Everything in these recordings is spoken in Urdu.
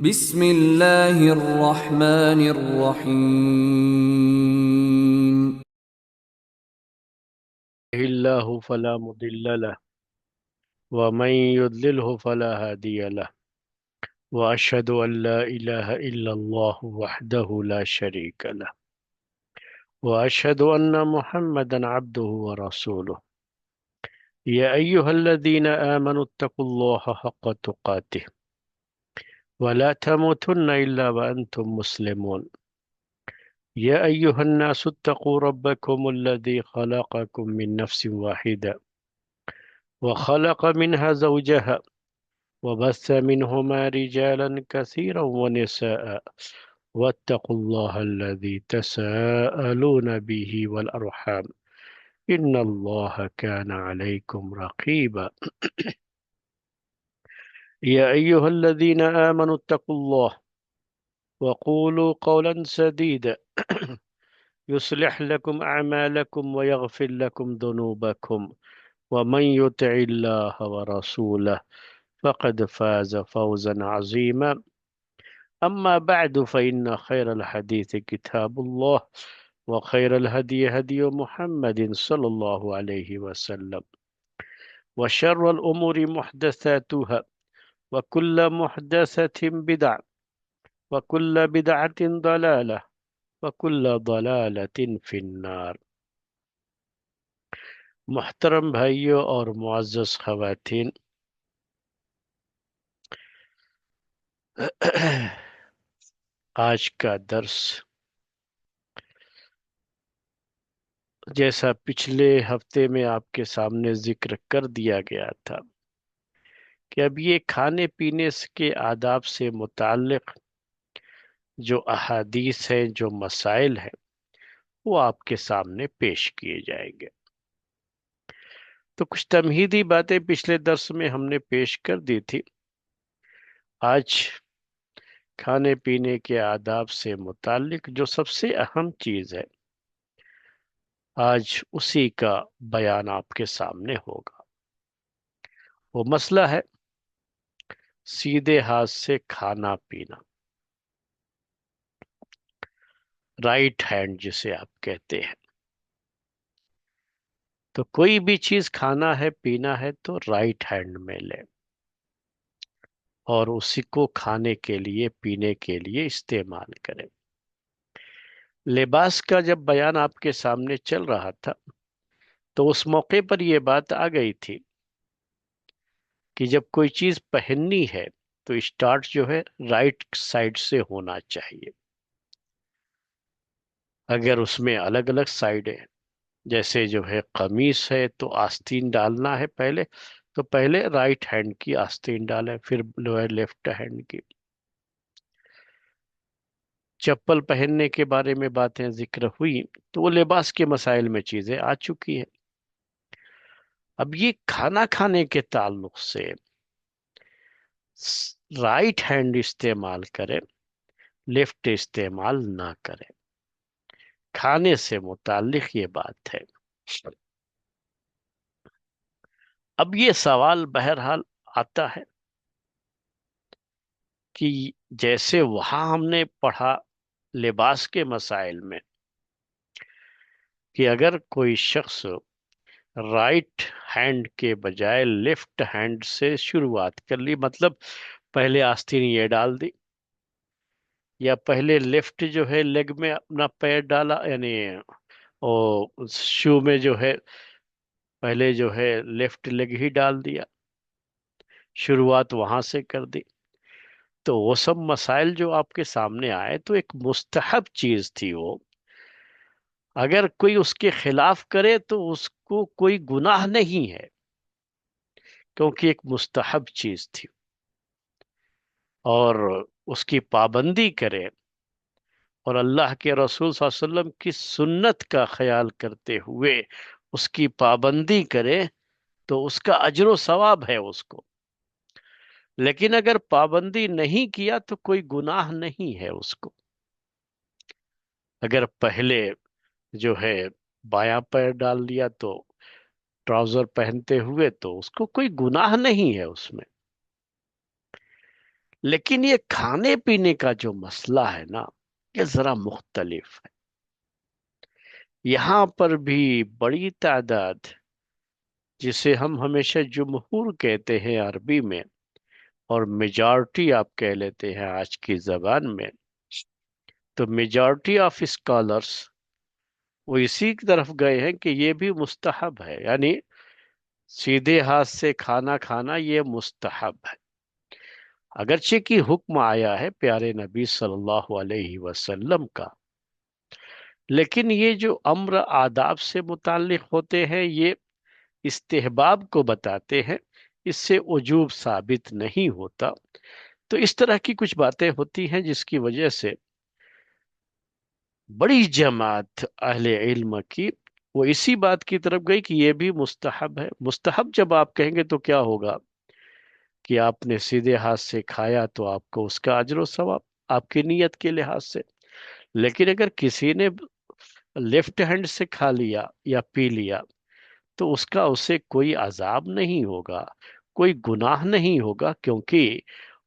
بسم اللہ الرحمن الرحیم۔ الله فلا مضل له ومن يضلله فلا هادي له وأشهد أن لا إله إلا الله وحده لا شريك له وأشهد أن محمدا عبده ورسوله يا أيها الذين آمنوا اتقوا الله حق تقاته ولا تموتن إلا وأنتم مسلمون يا أيها الناس اتقوا ربكم الذي خلقكم من نفس واحدة وخلق منها زوجها وبث منهما رجالا كثيرا ونساء واتقوا الله الذي تساءلون به والأرحام إن الله كان عليكم رقيبا يا أيها الذين آمنوا اتقوا الله وقولوا قولا سديدا يصلح لكم أعمالكم ويغفر لكم ذنوبكم ومن يطع الله ورسوله فقد فاز فوزا عظيما أما بعد فإن خير الحديث كتاب الله وخير الهدي هدي محمد صلى الله عليه وسلم وشر الأمور محدثاتها وكل محدثة بدعة وكل بدعة ضلالة وكل ضلالة في النار۔ محترم بھائیوں اور معزز خواتین، آج کا درس جیسا پچھلے ہفتے میں آپ کے سامنے ذکر کر دیا گیا تھا کہ اب یہ کھانے پینے کے آداب سے متعلق جو احادیث ہیں، جو مسائل ہیں، وہ آپ کے سامنے پیش کیے جائیں گے۔ تو کچھ تمہیدی باتیں پچھلے درس میں ہم نے پیش کر دی تھی۔ آج کھانے پینے کے آداب سے متعلق جو سب سے اہم چیز ہے، آج اسی کا بیان آپ کے سامنے ہوگا۔ وہ مسئلہ ہے سیدھے ہاتھ سے کھانا پینا، رائٹ ہینڈ جسے آپ کہتے ہیں۔ تو کوئی بھی چیز کھانا ہے، پینا ہے تو رائٹ ہینڈ میں لیں اور اسی کو کھانے کے لیے، پینے کے لیے استعمال کریں۔ لباس کا جب بیان آپ کے سامنے چل رہا تھا تو اس موقع پر یہ بات آ گئی تھی کہ جب کوئی چیز پہننی ہے تو اسٹارٹ جو ہے رائٹ سائڈ سے ہونا چاہیے۔ اگر اس میں الگ الگ سائڈ ہے، جیسے جو ہے قمیص ہے تو آستین ڈالنا ہے پہلے، تو پہلے رائٹ ہینڈ کی آستین ڈالیں، پھر لیفٹ ہینڈ کی۔ چپل پہننے کے بارے میں باتیں ذکر ہوئی تو وہ لباس کے مسائل میں چیزیں آ چکی ہیں۔ اب یہ کھانا کھانے کے تعلق سے رائٹ ہینڈ استعمال کریں، لیفٹ استعمال نہ کریں۔ کھانے سے متعلق یہ بات ہے۔ اب یہ سوال بہرحال آتا ہے کہ جیسے وہاں ہم نے پڑھا لباس کے مسائل میں کہ اگر کوئی شخص رائٹ ہینڈ کے بجائے لیفٹ ہینڈ سے شروعات کر لی، مطلب پہلے آستین یہ ڈال دی، یا پہلے لیفٹ جو ہے لیگ میں اپنا پیر ڈالا، یعنی شو میں جو ہے پہلے جو ہے لیفٹ لیگ ہی ڈال دیا، شروعات وہاں سے کر دی، تو وہ سب مسائل جو آپ کے سامنے آئے تو ایک مستحب چیز تھی وہ۔ اگر کوئی اس کے خلاف کرے تو اس کو کوئی گناہ نہیں ہے، کیونکہ ایک مستحب چیز تھی، اور اس کی پابندی کرے اور اللہ کے رسول صلی اللہ علیہ وسلم کی سنت کا خیال کرتے ہوئے اس کی پابندی کرے تو اس کا اجر و ثواب ہے اس کو۔ لیکن اگر پابندی نہیں کیا تو کوئی گناہ نہیں ہے اس کو۔ اگر پہلے جو ہے بایاں پیر ڈال دیا تو ٹراؤزر پہنتے ہوئے تو اس کو کوئی گناہ نہیں ہے اس میں۔ لیکن یہ کھانے پینے کا جو مسئلہ ہے نا، یہ ذرا مختلف ہے۔ یہاں پر بھی بڑی تعداد، جسے ہم ہمیشہ جمہور کہتے ہیں عربی میں، اور میجارٹی آپ کہہ لیتے ہیں آج کی زبان میں، تو میجارٹی آف اسکالرس وہ اسی کی طرف گئے ہیں کہ یہ بھی مستحب ہے، یعنی سیدھے ہاتھ سے کھانا کھانا یہ مستحب ہے، اگرچہ کی حکم آیا ہے پیارے نبی صلی اللہ علیہ وسلم کا، لیکن یہ جو امر آداب سے متعلق ہوتے ہیں یہ استحباب کو بتاتے ہیں، اس سے وجوب ثابت نہیں ہوتا۔ تو اس طرح کی کچھ باتیں ہوتی ہیں جس کی وجہ سے بڑی جماعت اہل علم کی وہ اسی بات کی طرف گئی کہ یہ بھی مستحب ہے۔ مستحب جب آپ کہیں گے تو کیا ہوگا کہ آپ نے سیدھے ہاتھ سے کھایا تو آپ کو اس کا اجر و ثواب آپ کی نیت کے لحاظ سے، لیکن اگر کسی نے لیفٹ ہینڈ سے کھا لیا یا پی لیا تو اس کا اسے کوئی عذاب نہیں ہوگا، کوئی گناہ نہیں ہوگا، کیونکہ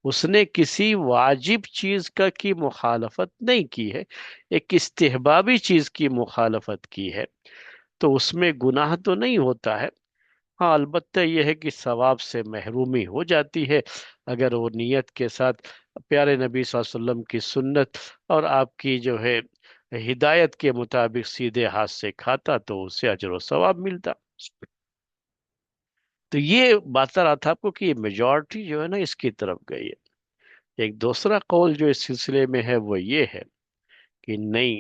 اس نے کسی واجب چیز کا کی مخالفت نہیں کی ہے، ایک استحبابی چیز کی مخالفت کی ہے، تو اس میں گناہ تو نہیں ہوتا ہے۔ ہاں البتہ یہ ہے کہ ثواب سے محرومی ہو جاتی ہے اگر وہ نیت کے ساتھ پیارے نبی صلی اللہ علیہ وسلم کی سنت اور آپ کی جو ہے ہدایت کے مطابق سیدھے ہاتھ سے کھاتا تو اسے اجر و ثواب ملتا۔ تو یہ بات رہا تھا آپ کو کہ یہ میجورٹی جو ہے نا اس کی طرف گئی ہے۔ ایک دوسرا قول جو اس سلسلے میں ہے وہ یہ ہے کہ نہیں،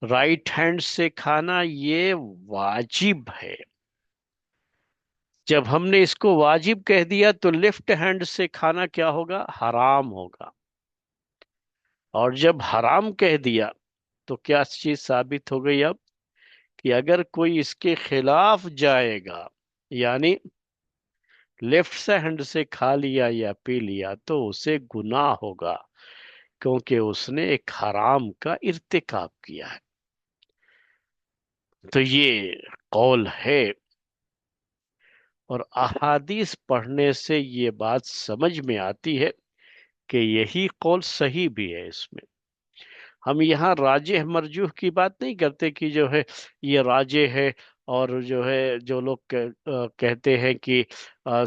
رائٹ ہینڈ سے کھانا یہ واجب ہے۔ جب ہم نے اس کو واجب کہہ دیا تو لیفٹ ہینڈ سے کھانا کیا ہوگا؟ حرام ہوگا، اور جب حرام کہہ دیا تو کیا چیز ثابت ہو گئی اب کہ اگر کوئی اس کے خلاف جائے گا، یعنی لیفٹ ہینڈ سے کھا لیا یا پی لیا تو اسے گناہ ہوگا، کیونکہ اس نے ایک حرام کا ارتکاب کیا ہے۔ تو یہ قول ہے، اور احادیث پڑھنے سے یہ بات سمجھ میں آتی ہے کہ یہی قول صحیح بھی ہے۔ اس میں ہم یہاں راجح مرجوح کی بات نہیں کرتے کہ جو ہے یہ راجح ہے، اور جو ہے جو لوگ کہتے ہیں کہ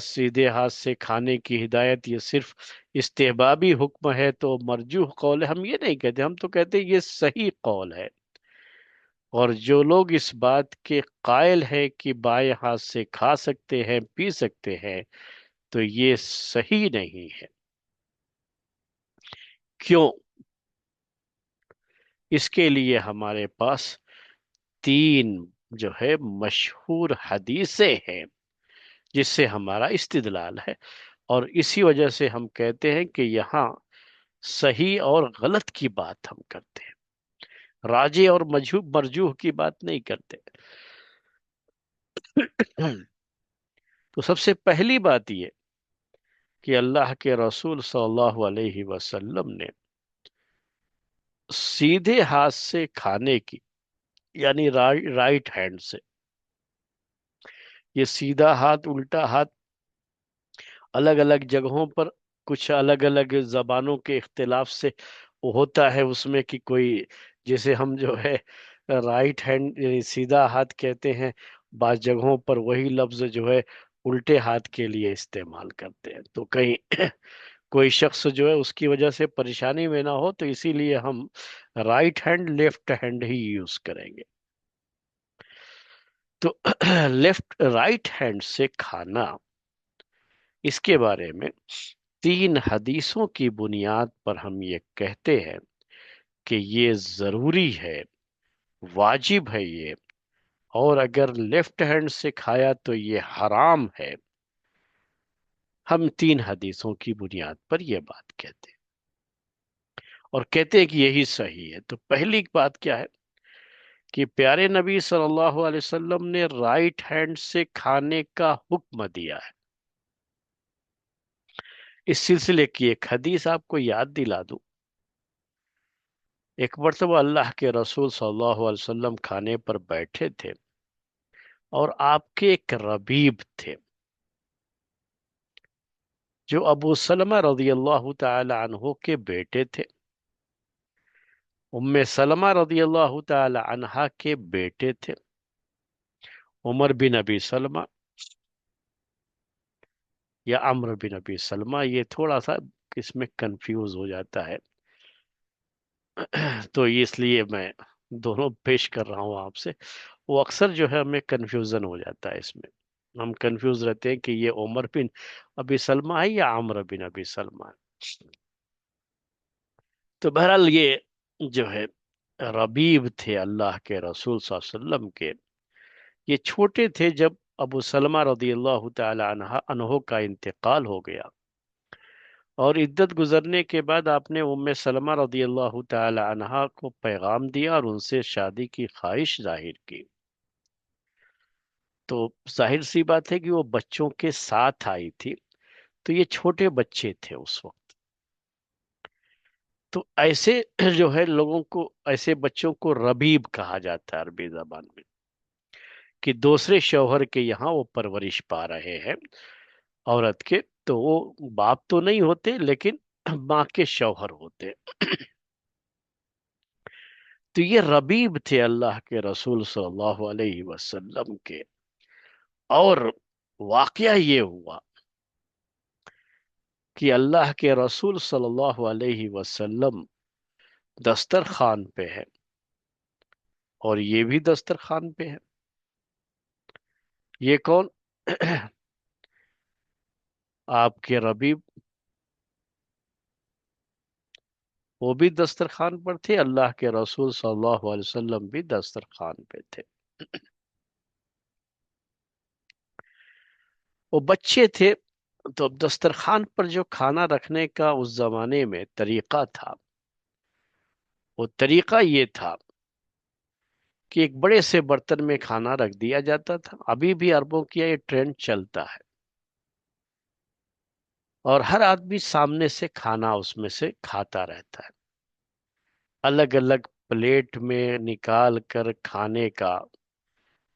سیدھے ہاتھ سے کھانے کی ہدایت یہ صرف استحبابی حکم ہے تو مرجوح قول ہے، ہم یہ نہیں کہتے، ہم تو کہتے ہیں یہ صحیح قول ہے، اور جو لوگ اس بات کے قائل ہیں کہ بائیں ہاتھ سے کھا سکتے ہیں پی سکتے ہیں تو یہ صحیح نہیں ہے۔ کیوں؟ اس کے لیے ہمارے پاس تین جو ہے مشہور حدیثیں ہیں جس سے ہمارا استدلال ہے، اور اسی وجہ سے ہم کہتے ہیں کہ یہاں صحیح اور غلط کی بات ہم کرتے ہیں، راجح اور مرجوح کی بات نہیں کرتے۔ تو سب سے پہلی بات یہ کہ اللہ کے رسول صلی اللہ علیہ وسلم نے سیدھے ہاتھ سے کھانے کی، یعنی رائٹ ہینڈ سے، یہ سیدھا ہاتھ الٹا ہاتھ الگ الگ جگہوں پر کچھ الگ الگ زبانوں کے اختلاف سے ہوتا ہے، اس میں کہ کوئی جیسے ہم جو ہے رائٹ ہینڈ یعنی سیدھا ہاتھ کہتے ہیں، بعض جگہوں پر وہی لفظ جو ہے الٹے ہاتھ کے لیے استعمال کرتے ہیں، تو کہیں کوئی شخص جو ہے اس کی وجہ سے پریشانی میں نہ ہو تو اسی لیے ہم رائٹ ہینڈ لیفٹ ہینڈ ہی یوز کریں گے۔ تو لیفٹ رائٹ ہینڈ سے کھانا، اس کے بارے میں تین حدیثوں کی بنیاد پر ہم یہ کہتے ہیں کہ یہ ضروری ہے، واجب ہے یہ، اور اگر لیفٹ ہینڈ سے کھایا تو یہ حرام ہے۔ ہم تین حدیثوں کی بنیاد پر یہ بات کہتے ہیں اور کہتے ہیں کہ یہی صحیح ہے۔ تو پہلی بات کیا ہے کہ پیارے نبی صلی اللہ علیہ وسلم نے رائٹ ہینڈ سے کھانے کا حکم دیا ہے۔ اس سلسلے کی ایک حدیث آپ کو یاد دلا دوں۔ ایک مرتبہ اللہ کے رسول صلی اللہ علیہ وسلم کھانے پر بیٹھے تھے، اور آپ کے ایک ربیب تھے، جو ابو سلمہ رضی اللہ تعالی عنہ کے بیٹے تھے، ام سلمہ رضی اللہ تعالی عنہا کے بیٹے تھے عمر بن ابی سلمہ یا عمرو بن ابی سلمہ، یہ تھوڑا سا اس میں کنفیوز ہو جاتا ہے، تو اس لیے میں دونوں پیش کر رہا ہوں آپ سے۔ وہ اکثر جو ہے ہمیں کنفیوژن ہو جاتا ہے اس میں، ہم کنفیوز رہتے ہیں کہ یہ عمر بن ابی سلمہ ہے یا عمرو بن ابی سلمہ ہے۔ تو بہرحال یہ جو ہے ربیب تھے اللہ کے رسول صلی اللہ علیہ وسلم کے، یہ چھوٹے تھے جب ابو سلمہ رضی اللہ تعالی عنہ کا انتقال ہو گیا، اور عدت گزرنے کے بعد آپ نے ام سلمہ رضی اللہ تعالی عنہا کو پیغام دیا اور ان سے شادی کی خواہش ظاہر کی۔ تو ظاہر سی بات ہے کہ وہ بچوں کے ساتھ آئی تھی، تو یہ چھوٹے بچے تھے اس وقت۔ تو ایسے جو ہے لوگوں کو، ایسے بچوں کو ربیب کہا جاتا ہے عربی زبان میں، کہ دوسرے شوہر کے یہاں وہ پرورش پا رہے ہیں عورت کے، تو وہ باپ تو نہیں ہوتے لیکن ماں کے شوہر ہوتے۔ تو یہ ربیب تھے اللہ کے رسول صلی اللہ علیہ وسلم کے، اور واقعہ یہ ہوا کہ اللہ کے رسول صلی اللہ علیہ وسلم دسترخوان پہ ہے اور یہ بھی دسترخوان پہ ہے۔ یہ کون؟ آپ کے ربیب، وہ بھی دسترخوان پر تھے، اللہ کے رسول صلی اللہ علیہ وسلم بھی دسترخوان پہ تھے۔ وہ بچے تھے، تو اب دسترخوان پر جو کھانا رکھنے کا اس زمانے میں طریقہ تھا، وہ طریقہ یہ تھا کہ ایک بڑے سے برتن میں کھانا رکھ دیا جاتا تھا، ابھی بھی عربوں کی یہ ٹرینڈ چلتا ہے، اور ہر آدمی سامنے سے کھانا اس میں سے کھاتا رہتا ہے، الگ الگ پلیٹ میں نکال کر کھانے کا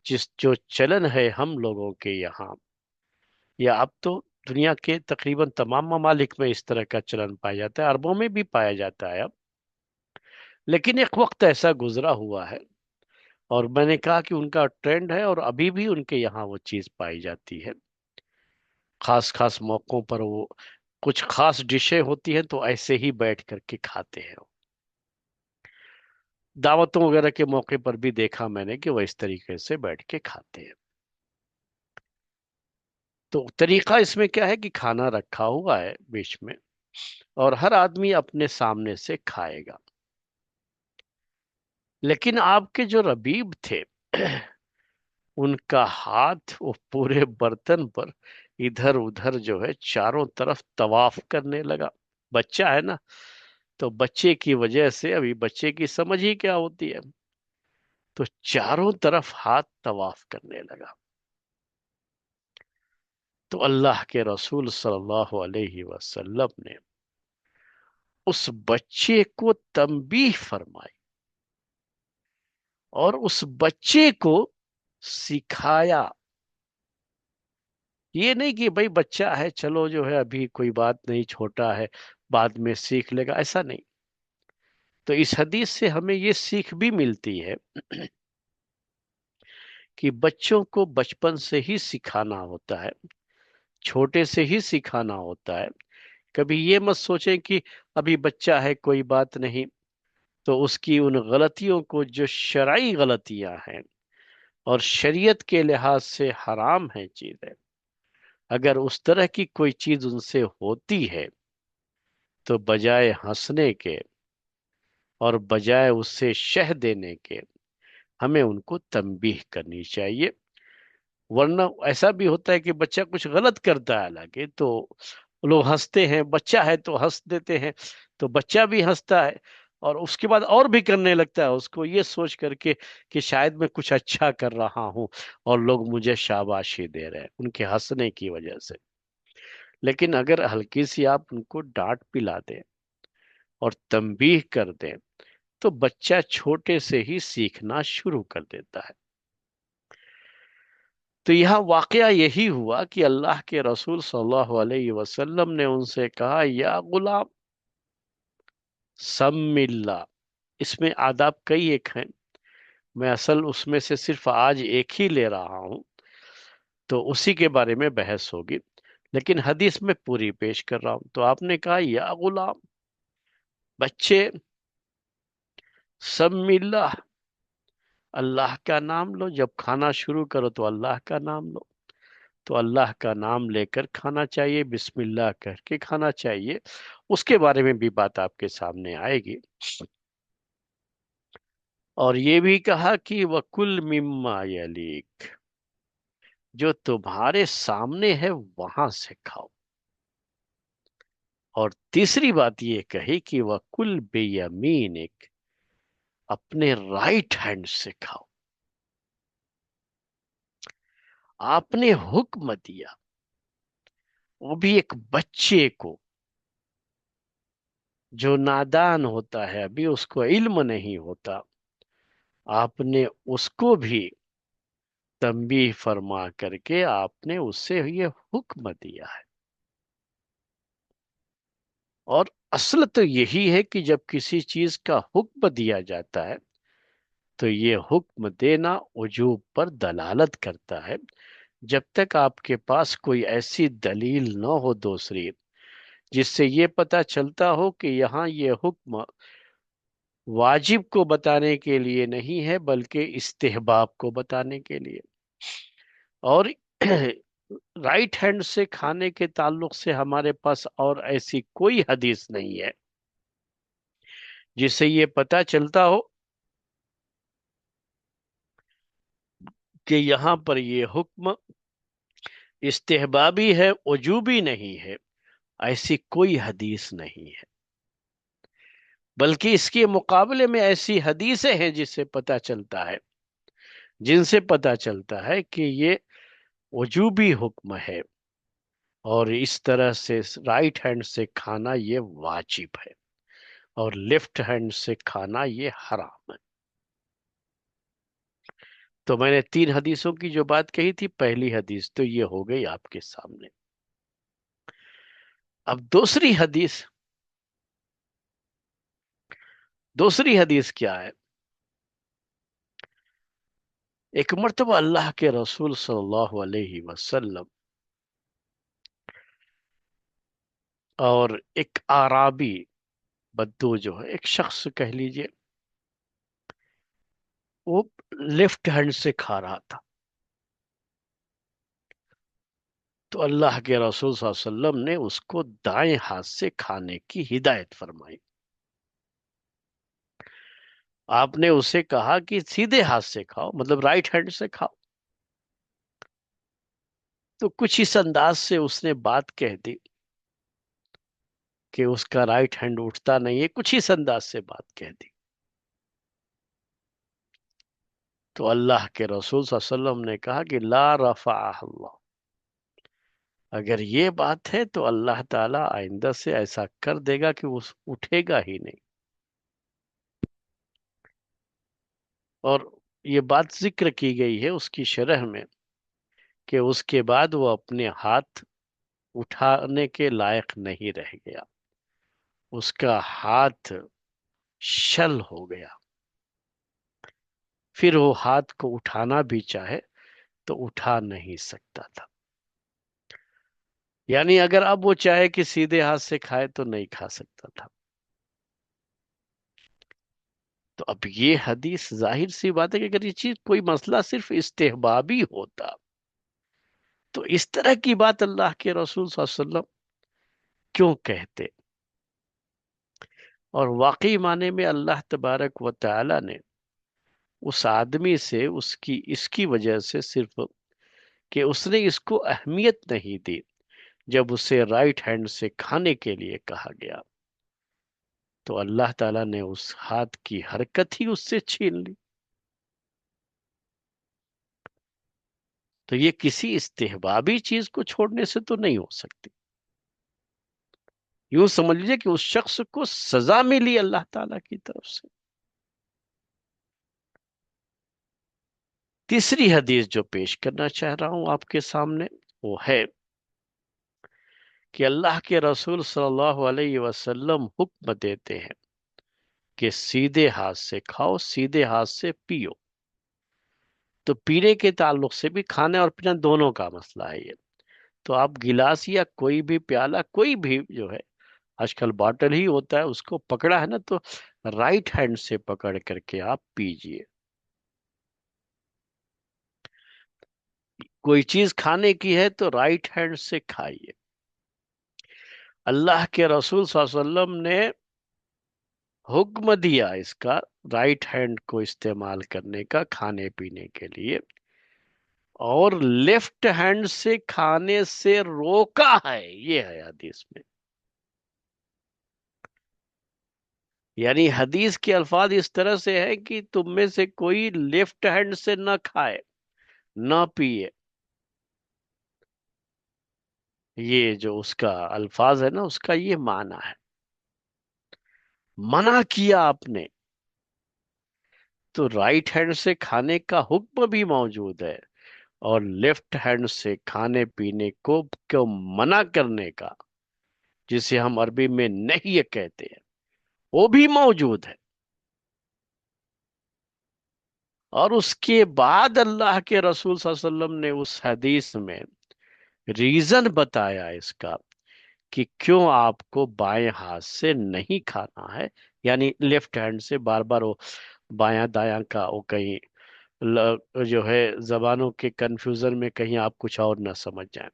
جو چلن ہے ہم لوگوں کے یہاں، یا اب تو دنیا کے تقریباً تمام ممالک میں اس طرح کا چلن پایا جاتا ہے، عربوں میں بھی پایا جاتا ہے اب، لیکن ایک وقت ایسا گزرا ہوا ہے، اور میں نے کہا کہ ان کا ٹرینڈ ہے اور ابھی بھی ان کے یہاں وہ چیز پائی جاتی ہے، خاص خاص موقعوں پر وہ کچھ خاص ڈشیں ہوتی ہیں تو ایسے ہی بیٹھ کر کے کھاتے ہیں۔ دعوتوں وغیرہ کے موقع پر بھی دیکھا میں نے کہ وہ اس طریقے سے بیٹھ کے کھاتے ہیں۔ تو طریقہ اس میں کیا ہے کہ کھانا رکھا ہوا ہے بیچ میں، اور ہر آدمی اپنے سامنے سے کھائے گا، لیکن آپ کے جو ربیب تھے ان کا ہاتھ وہ پورے برتن پر ادھر ادھر جو ہے چاروں طرف طواف کرنے لگا۔ بچہ ہے نا، تو بچے کی وجہ سے، ابھی بچے کی سمجھ ہی کیا ہوتی ہے، تو چاروں طرف ہاتھ طواف کرنے لگا۔ تو اللہ کے رسول صلی اللہ علیہ وسلم نے اس بچے کو تنبیہ فرمائی اور اس بچے کو سکھایا۔ یہ نہیں کہ بھائی بچہ ہے چلو جو ہے ابھی کوئی بات نہیں، چھوٹا ہے بعد میں سیکھ لے گا، ایسا نہیں۔ تو اس حدیث سے ہمیں یہ سیکھ بھی ملتی ہے کہ بچوں کو بچپن سے ہی سکھانا ہوتا ہے، چھوٹے سے ہی سکھانا ہوتا ہے۔ کبھی یہ مت سوچیں کہ ابھی بچہ ہے کوئی بات نہیں، تو اس کی ان غلطیوں کو جو شرعی غلطیاں ہیں اور شریعت کے لحاظ سے حرام ہیں چیزیں، اگر اس طرح کی کوئی چیز ان سے ہوتی ہے تو بجائے ہنسنے کے اور بجائے اس سے شہ دینے کے ہمیں ان کو تنبیہ کرنی چاہیے۔ ورنہ ایسا بھی ہوتا ہے کہ بچہ کچھ غلط کرتا ہے حالانکہ، تو لوگ ہنستے ہیں، بچہ ہے تو ہنس دیتے ہیں، تو بچہ بھی ہنستا ہے اور اس کے بعد اور بھی کرنے لگتا ہے، اس کو یہ سوچ کر کے کہ شاید میں کچھ اچھا کر رہا ہوں اور لوگ مجھے شاباشی دے رہے ہیں ان کے ہنسنے کی وجہ سے۔ لیکن اگر ہلکی سی آپ ان کو ڈانٹ پلا دیں اور تنبیہ کر دیں تو بچہ چھوٹے سے ہی سیکھنا شروع کر دیتا ہے۔ تو یہاں واقعہ یہی ہوا کہ اللہ کے رسول صلی اللہ علیہ وسلم نے ان سے کہا یا غلام سم اللہ. اس میں آداب کئی ایک ہیں، میں اصل اس میں سے صرف آج ایک ہی لے رہا ہوں، تو اسی کے بارے میں بحث ہوگی، لیکن حدیث میں پوری پیش کر رہا ہوں. تو آپ نے کہا یا غلام، بچے، سم اللہ، اللہ کا نام لو، جب کھانا شروع کرو تو اللہ کا نام لو. تو اللہ کا نام لے کر کھانا چاہیے، بسم اللہ کہہ کے کھانا چاہیے. اس کے بارے میں بھی بات آپ کے سامنے آئے گی. اور یہ بھی کہا کہ وَكُلْ مِمَّا يَلِيكَ، جو تمہارے سامنے ہے وہاں سے کھاؤ. اور تیسری بات یہ کہی کہ وَكُلْ بِيَمِينِكَ، اپنے رائٹ ہینڈ سے کھاؤ. آپ نے حکم دیا، وہ بھی ایک بچے کو جو نادان ہوتا ہے، ابھی اس کو علم نہیں ہوتا، آپ نے اس کو بھی تنبیہ فرما کر کے آپ نے اس سے یہ حکم دیا ہے. اور اصل تو یہی ہے کہ جب کسی چیز کا حکم دیا جاتا ہے تو یہ حکم دینا وجوب پر دلالت کرتا ہے، جب تک آپ کے پاس کوئی ایسی دلیل نہ ہو دوسری جس سے یہ پتہ چلتا ہو کہ یہاں یہ حکم واجب کو بتانے کے لیے نہیں ہے بلکہ استحباب کو بتانے کے لیے. اور رائٹ ہینڈ سے کھانے کے تعلق سے ہمارے پاس اور ایسی کوئی حدیث نہیں ہے جس سے یہ پتہ چلتا ہو کہ یہاں پر یہ حکم استحبابی ہے، وجوبی نہیں ہے. ایسی کوئی حدیث نہیں ہے، بلکہ اس کے مقابلے میں ایسی حدیثیں ہیں جن سے پتہ چلتا ہے کہ یہ وجوبی حکم ہے، اور اس طرح سے رائٹ ہینڈ سے کھانا یہ واجب ہے اور لیفٹ ہینڈ سے کھانا یہ حرام ہے. تو میں نے 3 حدیثوں کی جو بات کہی تھی، پہلی حدیث تو یہ ہو گئی آپ کے سامنے. اب دوسری حدیث کیا ہے؟ ایک مرتبہ اللہ کے رسول صلی اللہ علیہ وسلم اور ایک اعرابی بدو جو ہے، ایک شخص کہہ لیجئے، وہ لیفٹ ہینڈ سے کھا رہا تھا. تو اللہ کے رسول صلی اللہ علیہ وسلم نے اس کو دائیں ہاتھ سے کھانے کی ہدایت فرمائی. آپ نے اسے کہا کہ سیدھے ہاتھ سے کھاؤ، مطلب رائٹ ہینڈ سے کھاؤ. تو کچھ اس انداز سے اس نے بات کہہ دی کہ اس کا رائٹ ہینڈ اٹھتا نہیں ہے، کچھ اس انداز سے بات کہہ دی. تو اللہ کے رسول صلی اللہ علیہ وسلم نے کہا کہ لا رفع اللہ، اگر یہ بات ہے تو اللہ تعالیٰ آئندہ سے ایسا کر دے گا کہ وہ اٹھے گا ہی نہیں. اور یہ بات ذکر کی گئی ہے اس کی شرح میں کہ اس کے بعد وہ اپنے ہاتھ اٹھانے کے لائق نہیں رہ گیا، اس کا ہاتھ شل ہو گیا. پھر وہ ہاتھ کو اٹھانا بھی چاہے تو اٹھا نہیں سکتا تھا. یعنی اگر اب وہ چاہے کہ سیدھے ہاتھ سے کھائے تو نہیں کھا سکتا تھا. تو اب یہ حدیث ظاہر سی بات ہے کہ اگر یہ چیز کوئی مسئلہ صرف استحبابی ہوتا تو اس طرح کی بات اللہ کے رسول صلی اللہ علیہ وسلم کیوں کہتے؟ اور واقعی معنی میں اللہ تبارک و تعالی نے اس آدمی سے اس کی وجہ سے صرف کہ اس نے اس کو اہمیت نہیں دی جب اسے رائٹ ہینڈ سے کھانے کے لیے کہا گیا، تو اللہ تعالیٰ نے اس ہاتھ کی حرکت ہی اس سے چھین لی. تو یہ کسی استحبابی چیز کو چھوڑنے سے تو نہیں ہو سکتی. یوں سمجھ لیجیے کہ اس شخص کو سزا ملی اللہ تعالیٰ کی طرف سے. تیسری حدیث جو پیش کرنا چاہ رہا ہوں آپ کے سامنے وہ ہے کہ اللہ کے رسول صلی اللہ علیہ وسلم حکم دیتے ہیں کہ سیدھے ہاتھ سے کھاؤ، سیدھے ہاتھ سے پیو۔ تو پینے کے تعلق سے بھی کھانے اور پینا دونوں کا مسئلہ ہے یہ۔ تو آپ گلاس یا کوئی بھی پیالہ، کوئی بھی جو ہے، آج کل باٹل ہی ہوتا ہے، اس کو پکڑا ہے نا تو رائٹ ہینڈ سے پکڑ کر کے آپ پیجئے۔ کوئی چیز کھانے کی ہے تو رائٹ ہینڈ سے کھائیے۔ اللہ کے رسول صلی اللہ علیہ وسلم نے حکم دیا اس کا، رائٹ ہینڈ کو استعمال کرنے کا کھانے پینے کے لیے، اور لیفٹ ہینڈ سے کھانے سے روکا ہے، یہ ہے حدیث میں۔ یعنی حدیث کے الفاظ اس طرح سے ہے کہ تم میں سے کوئی لیفٹ ہینڈ سے نہ کھائے نہ پیے۔ یہ جو اس کا الفاظ ہے نا، اس کا یہ معنی ہے۔ منع کیا آپ نے تو رائٹ ہینڈ سے کھانے کا حکم بھی موجود ہے، اور لیفٹ ہینڈ سے کھانے پینے کو منع کرنے کا، جسے ہم عربی میں نہیں کہتے ہیں، وہ بھی موجود ہے۔ اور اس کے بعد اللہ کے رسول صلی اللہ علیہ وسلم نے اس حدیث میں ریزن بتایا اس کا کہ کیوں آپ کو بائیں ہاتھ سے نہیں کھانا ہے، یعنی لیفٹ ہینڈ سے۔ بار بار وہ بایاں دایاں کا وہ کہیں جو ہے زبانوں کے کنفیوژن میں کہیں آپ کچھ اور نہ سمجھ جائیں۔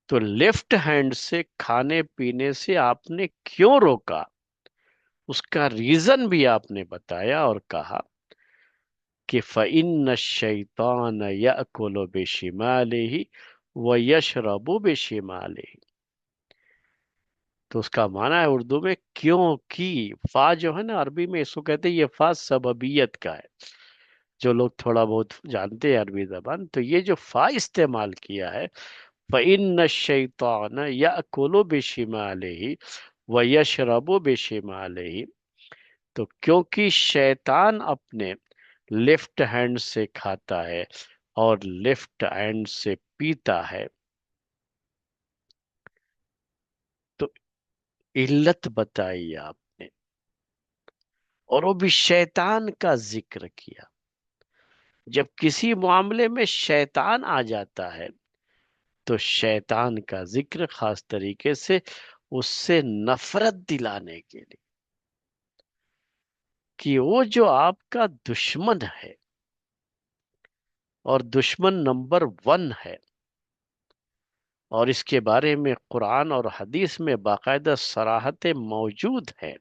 تو لیفٹ ہینڈ سے کھانے پینے سے آپ نے کیوں روکا، اس کا ریزن بھی آپ نے بتایا اور کہا کہ فَإِنَّ الشَّيْطَانَ يَأْكُلُ بِشِمَالِهِ وَيَشْرَبُ بِشِمَالِهِ۔ تو اس کا معنی ہے اردو میں کیونکہ، فا جو ہے نا عربی میں اس کو کہتے ہیں، یہ فا سببیت کا ہے۔ جو لوگ تھوڑا بہت جانتے ہیں عربی زبان، تو یہ جو فا استعمال کیا ہے، فَإِنَّ الشَّيْطَانَ يَأْكُلُ بِشِمَالِهِ وَيَشْرَبُ بِشِمَالِهِ۔ تو کیونکہ شیطان اپنے لیفٹ ہینڈ سے کھاتا ہے اور لیفٹ ہینڈ سے پیتا ہے، تو علت بتائی آپ نے، اور وہ بھی شیطان کا ذکر کیا۔ جب کسی معاملے میں شیطان آ جاتا ہے تو شیطان کا ذکر خاص طریقے سے اس سے نفرت دلانے کے لیے، کہ وہ جو آپ کا دشمن ہے اور دشمن نمبر 1 ہے، اور اس کے بارے میں قرآن اور حدیث میں باقاعدہ صراحتیں موجود ہیں،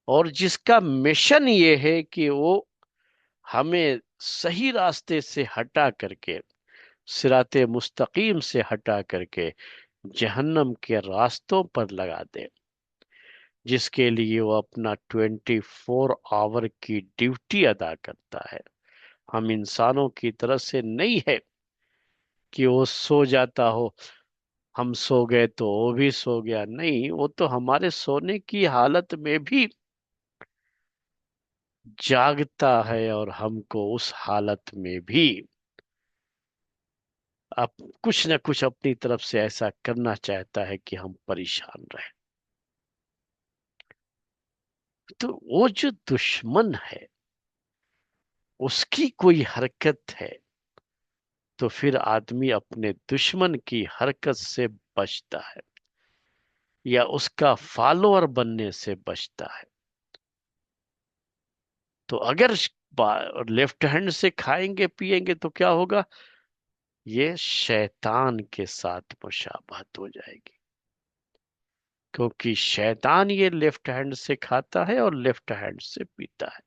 اور جس کا مشن یہ ہے کہ وہ ہمیں صحیح راستے سے ہٹا کر کے، صراط مستقیم سے ہٹا کر کے جہنم کے راستوں پر لگا دے، جس کے لیے وہ اپنا 24 آور کی ڈیوٹی ادا کرتا ہے۔ ہم انسانوں کی طرف سے نہیں ہے کہ وہ سو جاتا ہو، ہم سو گئے تو وہ بھی سو گیا، نہیں، وہ تو ہمارے سونے کی حالت میں بھی جاگتا ہے، اور ہم کو اس حالت میں بھی اب کچھ نہ کچھ اپنی طرف سے ایسا کرنا چاہتا ہے کہ ہم پریشان رہیں۔ تو وہ جو دشمن ہے، اس کی کوئی حرکت ہے تو پھر آدمی اپنے دشمن کی حرکت سے بچتا ہے، یا اس کا فالوور بننے سے بچتا ہے۔ تو اگر لیفٹ ہینڈ سے کھائیں گے پیئیں گے تو کیا ہوگا؟ یہ شیطان کے ساتھ مشابہت ہو جائے گی، کیونکہ شیطان یہ لیفٹ ہینڈ سے کھاتا ہے اور لیفٹ ہینڈ سے پیتا ہے۔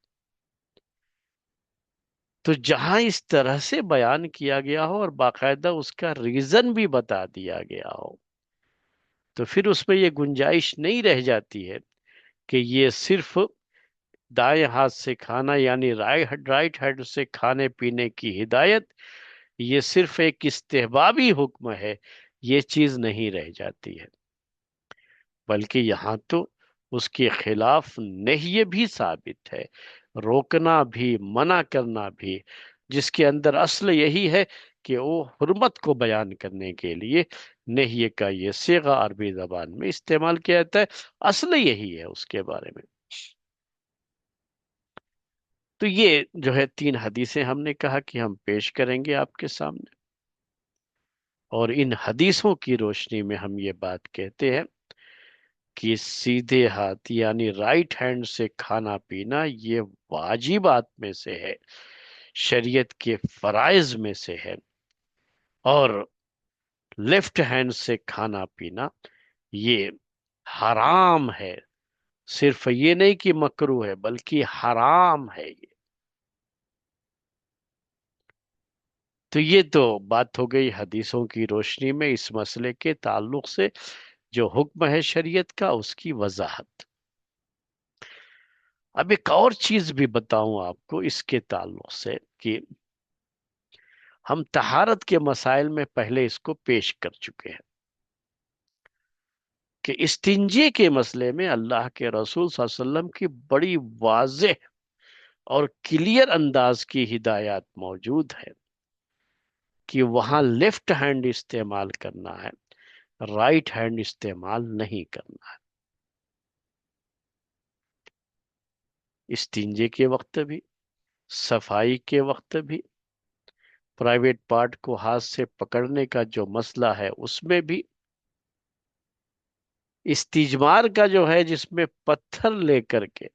تو جہاں اس طرح سے بیان کیا گیا ہو اور باقاعدہ اس کا ریزن بھی بتا دیا گیا ہو، تو پھر اس میں یہ گنجائش نہیں رہ جاتی ہے کہ یہ صرف دائیں ہاتھ سے کھانا، یعنی رائٹ ہینڈ سے کھانے پینے کی ہدایت، یہ صرف ایک استحبابی حکم ہے، یہ چیز نہیں رہ جاتی ہے، بلکہ یہاں تو اس کے خلاف نہی بھی ثابت ہے، روکنا بھی منع کرنا بھی، جس کے اندر اصل یہی ہے کہ وہ حرمت کو بیان کرنے کے لیے نہی کا یہ صیغہ عربی زبان میں استعمال کیا جاتا ہے، اصل یہی ہے اس کے بارے میں۔ تو یہ جو ہے 3 حدیثیں ہم نے کہا کہ ہم پیش کریں گے آپ کے سامنے، اور ان حدیثوں کی روشنی میں ہم یہ بات کہتے ہیں کہ سیدھے ہاتھ یعنی رائٹ ہینڈ سے کھانا پینا یہ واجبات میں سے ہے، شریعت کے فرائض میں سے ہے، اور لیفٹ ہینڈ سے کھانا پینا یہ حرام ہے، صرف یہ نہیں کہ مکروہ ہے بلکہ حرام ہے یہ۔ تو یہ تو بات ہو گئی حدیثوں کی روشنی میں اس مسئلے کے تعلق سے، جو حکم ہے شریعت کا اس کی وضاحت۔ اب ایک اور چیز بھی بتاؤں آپ کو اس کے تعلق سے کہ ہم طہارت کے مسائل میں پہلے اس کو پیش کر چکے ہیں کہ استنجے کے مسئلے میں اللہ کے رسول صلی اللہ علیہ وسلم کی بڑی واضح اور کلیئر انداز کی ہدایات موجود ہے کہ وہاں لیفٹ ہینڈ استعمال کرنا ہے، رائٹ ہینڈ استعمال نہیں کرنا ہے، استنجے کے وقت بھی، صفائی کے وقت بھی، پرائیویٹ پارٹ کو ہاتھ سے پکڑنے کا جو مسئلہ ہے اس میں بھی، استجمار کا جو ہے جس میں پتھر لے کر کے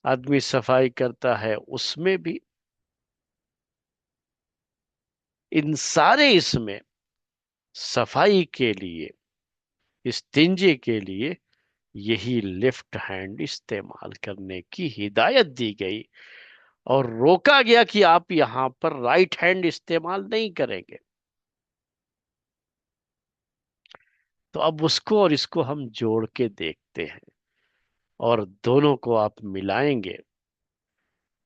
آدمی صفائی کرتا ہے اس میں بھی، ان سارے اس میں صفائی کے لیے، استنجے کے لیے یہی لیفٹ ہینڈ استعمال کرنے کی ہدایت دی گئی، اور روکا گیا کہ آپ یہاں پر رائٹ ہینڈ استعمال نہیں کریں گے۔ تو اب اس کو اور اس کو ہم جوڑ کے دیکھتے ہیں، اور دونوں کو آپ ملائیں گے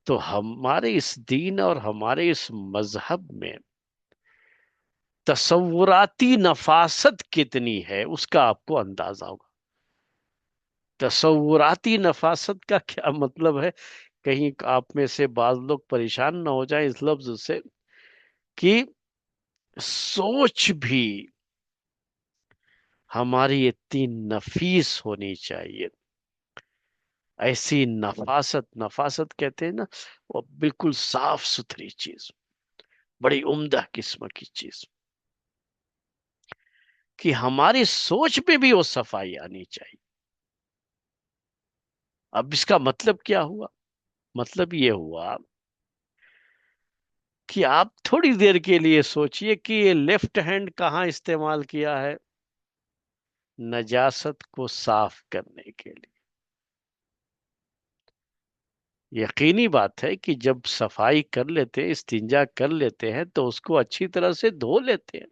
تو ہمارے اس دین اور ہمارے اس مذہب میں تصوراتی نفاست کتنی ہے اس کا آپ کو اندازہ ہوگا۔ تصوراتی نفاست کا کیا مطلب ہے؟ کہیں آپ میں سے بعض لوگ پریشان نہ ہو جائیں اس لفظ سے، کہ سوچ بھی ہماری اتنی نفیس ہونی چاہیے، ایسی نفاست کہتے ہیں نا، وہ بالکل صاف ستھری چیز، بڑی عمدہ قسم کی چیز، کہ ہماری سوچ میں بھی وہ صفائی آنی چاہیے۔ اب اس کا مطلب کیا ہوا؟ مطلب یہ ہوا کہ آپ تھوڑی دیر کے لیے سوچئے کہ یہ لیفٹ ہینڈ کہاں استعمال کیا ہے؟ نجاست کو صاف کرنے کے لیے۔ یقینی بات ہے کہ جب صفائی کر لیتے ہیں، استنجا کر لیتے ہیں تو اس کو اچھی طرح سے دھو لیتے ہیں۔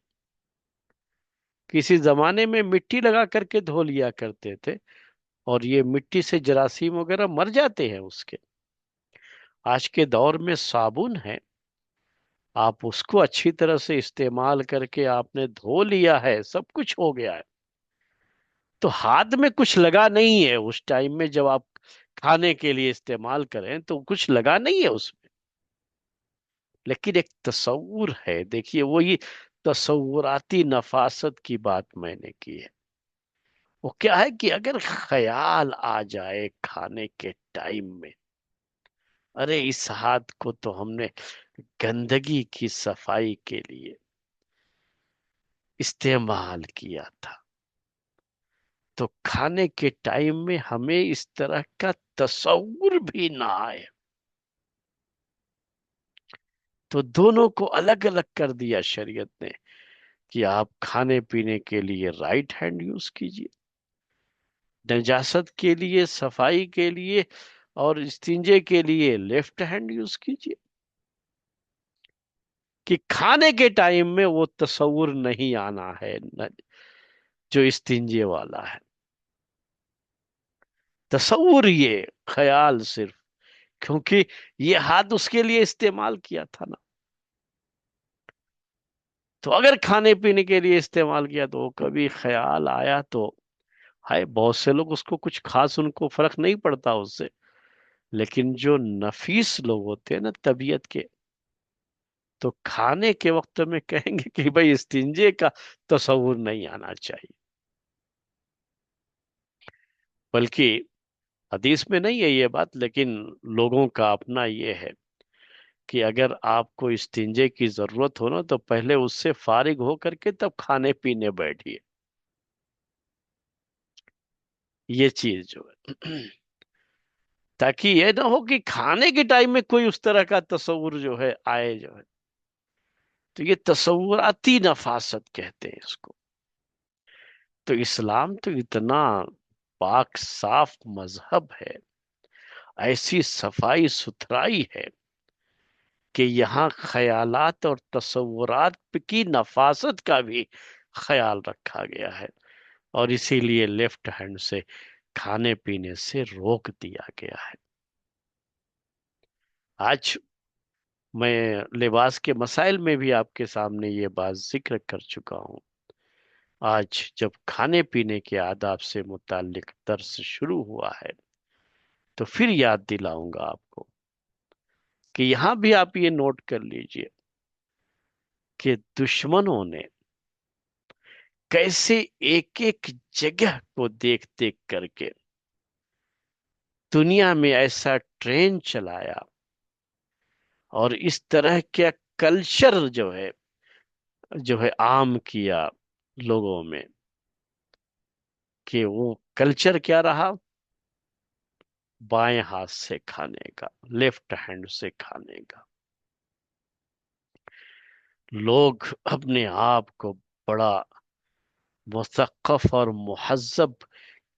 کسی زمانے میں مٹی لگا کر کے دھو لیا کرتے تھے، اور یہ مٹی سے جراثیم وغیرہ مر جاتے ہیں اس کے۔ آج کے دور میں صابن ہے، آپ اس کو اچھی طرح سے استعمال کر کے آپ نے دھو لیا ہے، سب کچھ ہو گیا ہے، تو ہاتھ میں کچھ لگا نہیں ہے اس ٹائم میں جب آپ کھانے کے لیے استعمال کریں تو کچھ لگا نہیں ہے اس میں، لیکن ایک تصور ہے۔ دیکھیے وہی تصوراتی نفاست کی بات میں نے کی ہے، وہ کیا ہے کہ اگر خیال آ جائے کھانے کے ٹائم میں، ارے اس ہاتھ کو تو ہم نے گندگی کی صفائی کے لیے استعمال کیا تھا، تو کھانے کے ٹائم میں ہمیں اس طرح کا تصور بھی نہ آئے، تو دونوں کو الگ الگ کر دیا شریعت نے کہ آپ کھانے پینے کے لیے رائٹ ہینڈ یوز کیجیے، نجاست کے لیے، صفائی کے لیے اور استنجے کے لیے لیفٹ ہینڈ یوز کیجیے، کہ کھانے کے ٹائم میں وہ تصور نہیں آنا ہے جو استنجے والا ہے، تصور یہ خیال صرف، کیونکہ یہ ہاتھ اس کے لیے استعمال کیا تھا نا۔ تو اگر کھانے پینے کے لیے استعمال کیا تو کبھی خیال آیا تو، ہائے بہت سے لوگ اس کو کچھ خاص ان کو فرق نہیں پڑتا اس سے، لیکن جو نفیس لوگ ہوتے ہیں نا طبیعت کے، تو کھانے کے وقت میں کہیں گے کہ بھائی استنجے کا تصور نہیں آنا چاہیے، بلکہ حدیث میں نہیں ہے یہ بات، لیکن لوگوں کا اپنا یہ ہے کہ اگر آپ کو استنجے کی ضرورت ہو نا تو پہلے اس سے فارغ ہو کر کے تب کھانے پینے بیٹھیے، یہ چیز جو ہے تاکہ یہ نہ ہو کہ کھانے کے ٹائم میں کوئی اس طرح کا تصور جو ہے آئے جو ہے، تو یہ تصوراتی نفاست کہتے ہیں اس کو۔ تو اسلام تو اتنا پاک صاف مذہب ہے، ایسی صفائی ستھرائی ہے کہ یہاں خیالات اور تصورات کی نفاست کا بھی خیال رکھا گیا ہے، اور اسی لیے لیفٹ ہینڈ سے کھانے پینے سے روک دیا گیا ہے۔ آج میں لباس کے مسائل میں بھی آپ کے سامنے یہ بات ذکر کر چکا ہوں، آج جب کھانے پینے کے آداب سے متعلق درس شروع ہوا ہے تو پھر یاد دلاؤں گا آپ کو کہ یہاں بھی آپ یہ نوٹ کر لیجئے کہ دشمنوں نے کیسے ایک ایک جگہ کو دیکھ دیکھ کر کے دنیا میں ایسا ٹرین چلایا اور اس طرح کا کلچر جو ہے عام کیا لوگوں میں، کہ وہ کلچر کیا رہا؟ بائیں ہاتھ سے کھانے کا، لیفٹ ہینڈ سے کھانے کا۔ لوگ اپنے آپ کو بڑا مثقف اور مہذب،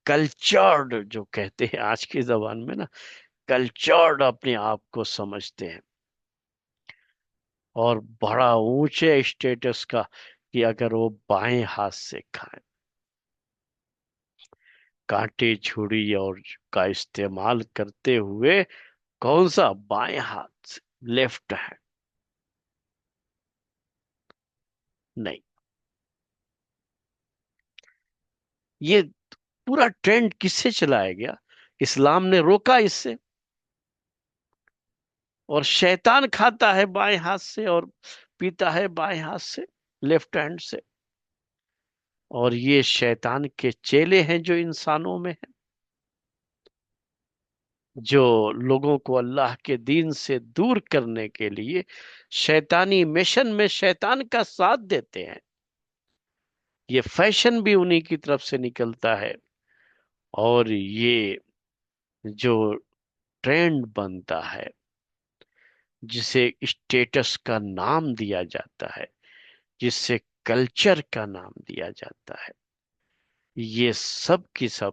کلچرڈ جو کہتے ہیں آج کی زبان میں نا، کلچرڈ اپنے آپ کو سمجھتے ہیں، اور بڑا اونچے اسٹیٹس کا کہ اگر وہ بائیں ہاتھ سے کھائیں۔ کانٹے چھری اور کا استعمال کرتے ہوئے کون سا؟ بائیں ہاتھ سے، لیفٹ ہینڈ نہیں۔ یہ پورا ٹرینڈ کس سے چلایا گیا؟ اسلام نے روکا اس سے، اور شیطان کھاتا ہے بائیں ہاتھ سے اور پیتا ہے بائیں ہاتھ سے، لیفٹ ہینڈ سے، اور یہ شیطان کے چیلے ہیں جو انسانوں میں ہیں، جو لوگوں کو اللہ کے دین سے دور کرنے کے لیے شیطانی مشن میں شیطان کا ساتھ دیتے ہیں۔ یہ فیشن بھی انہی کی طرف سے نکلتا ہے، اور یہ جو ٹرینڈ بنتا ہے جسے اسٹیٹس کا نام دیا جاتا ہے، جس سے کلچر کا نام دیا جاتا ہے، یہ سب کی سب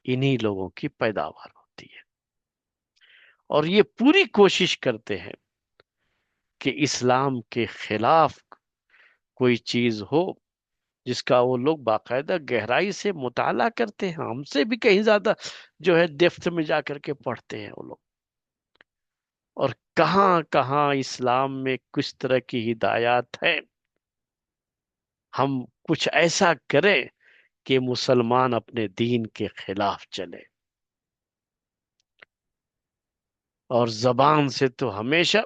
انہی لوگوں کی پیداوار ہوتی ہے، اور یہ پوری کوشش کرتے ہیں کہ اسلام کے خلاف کوئی چیز ہو جس کا وہ لوگ باقاعدہ گہرائی سے مطالعہ کرتے ہیں، ہم سے بھی کہیں زیادہ جو ہے ڈیپتھ میں جا کر کے پڑھتے ہیں وہ لوگ، اور کہاں کہاں اسلام میں کس طرح کی ہدایات ہے، ہم کچھ ایسا کریں کہ مسلمان اپنے دین کے خلاف چلے، اور زبان سے تو ہمیشہ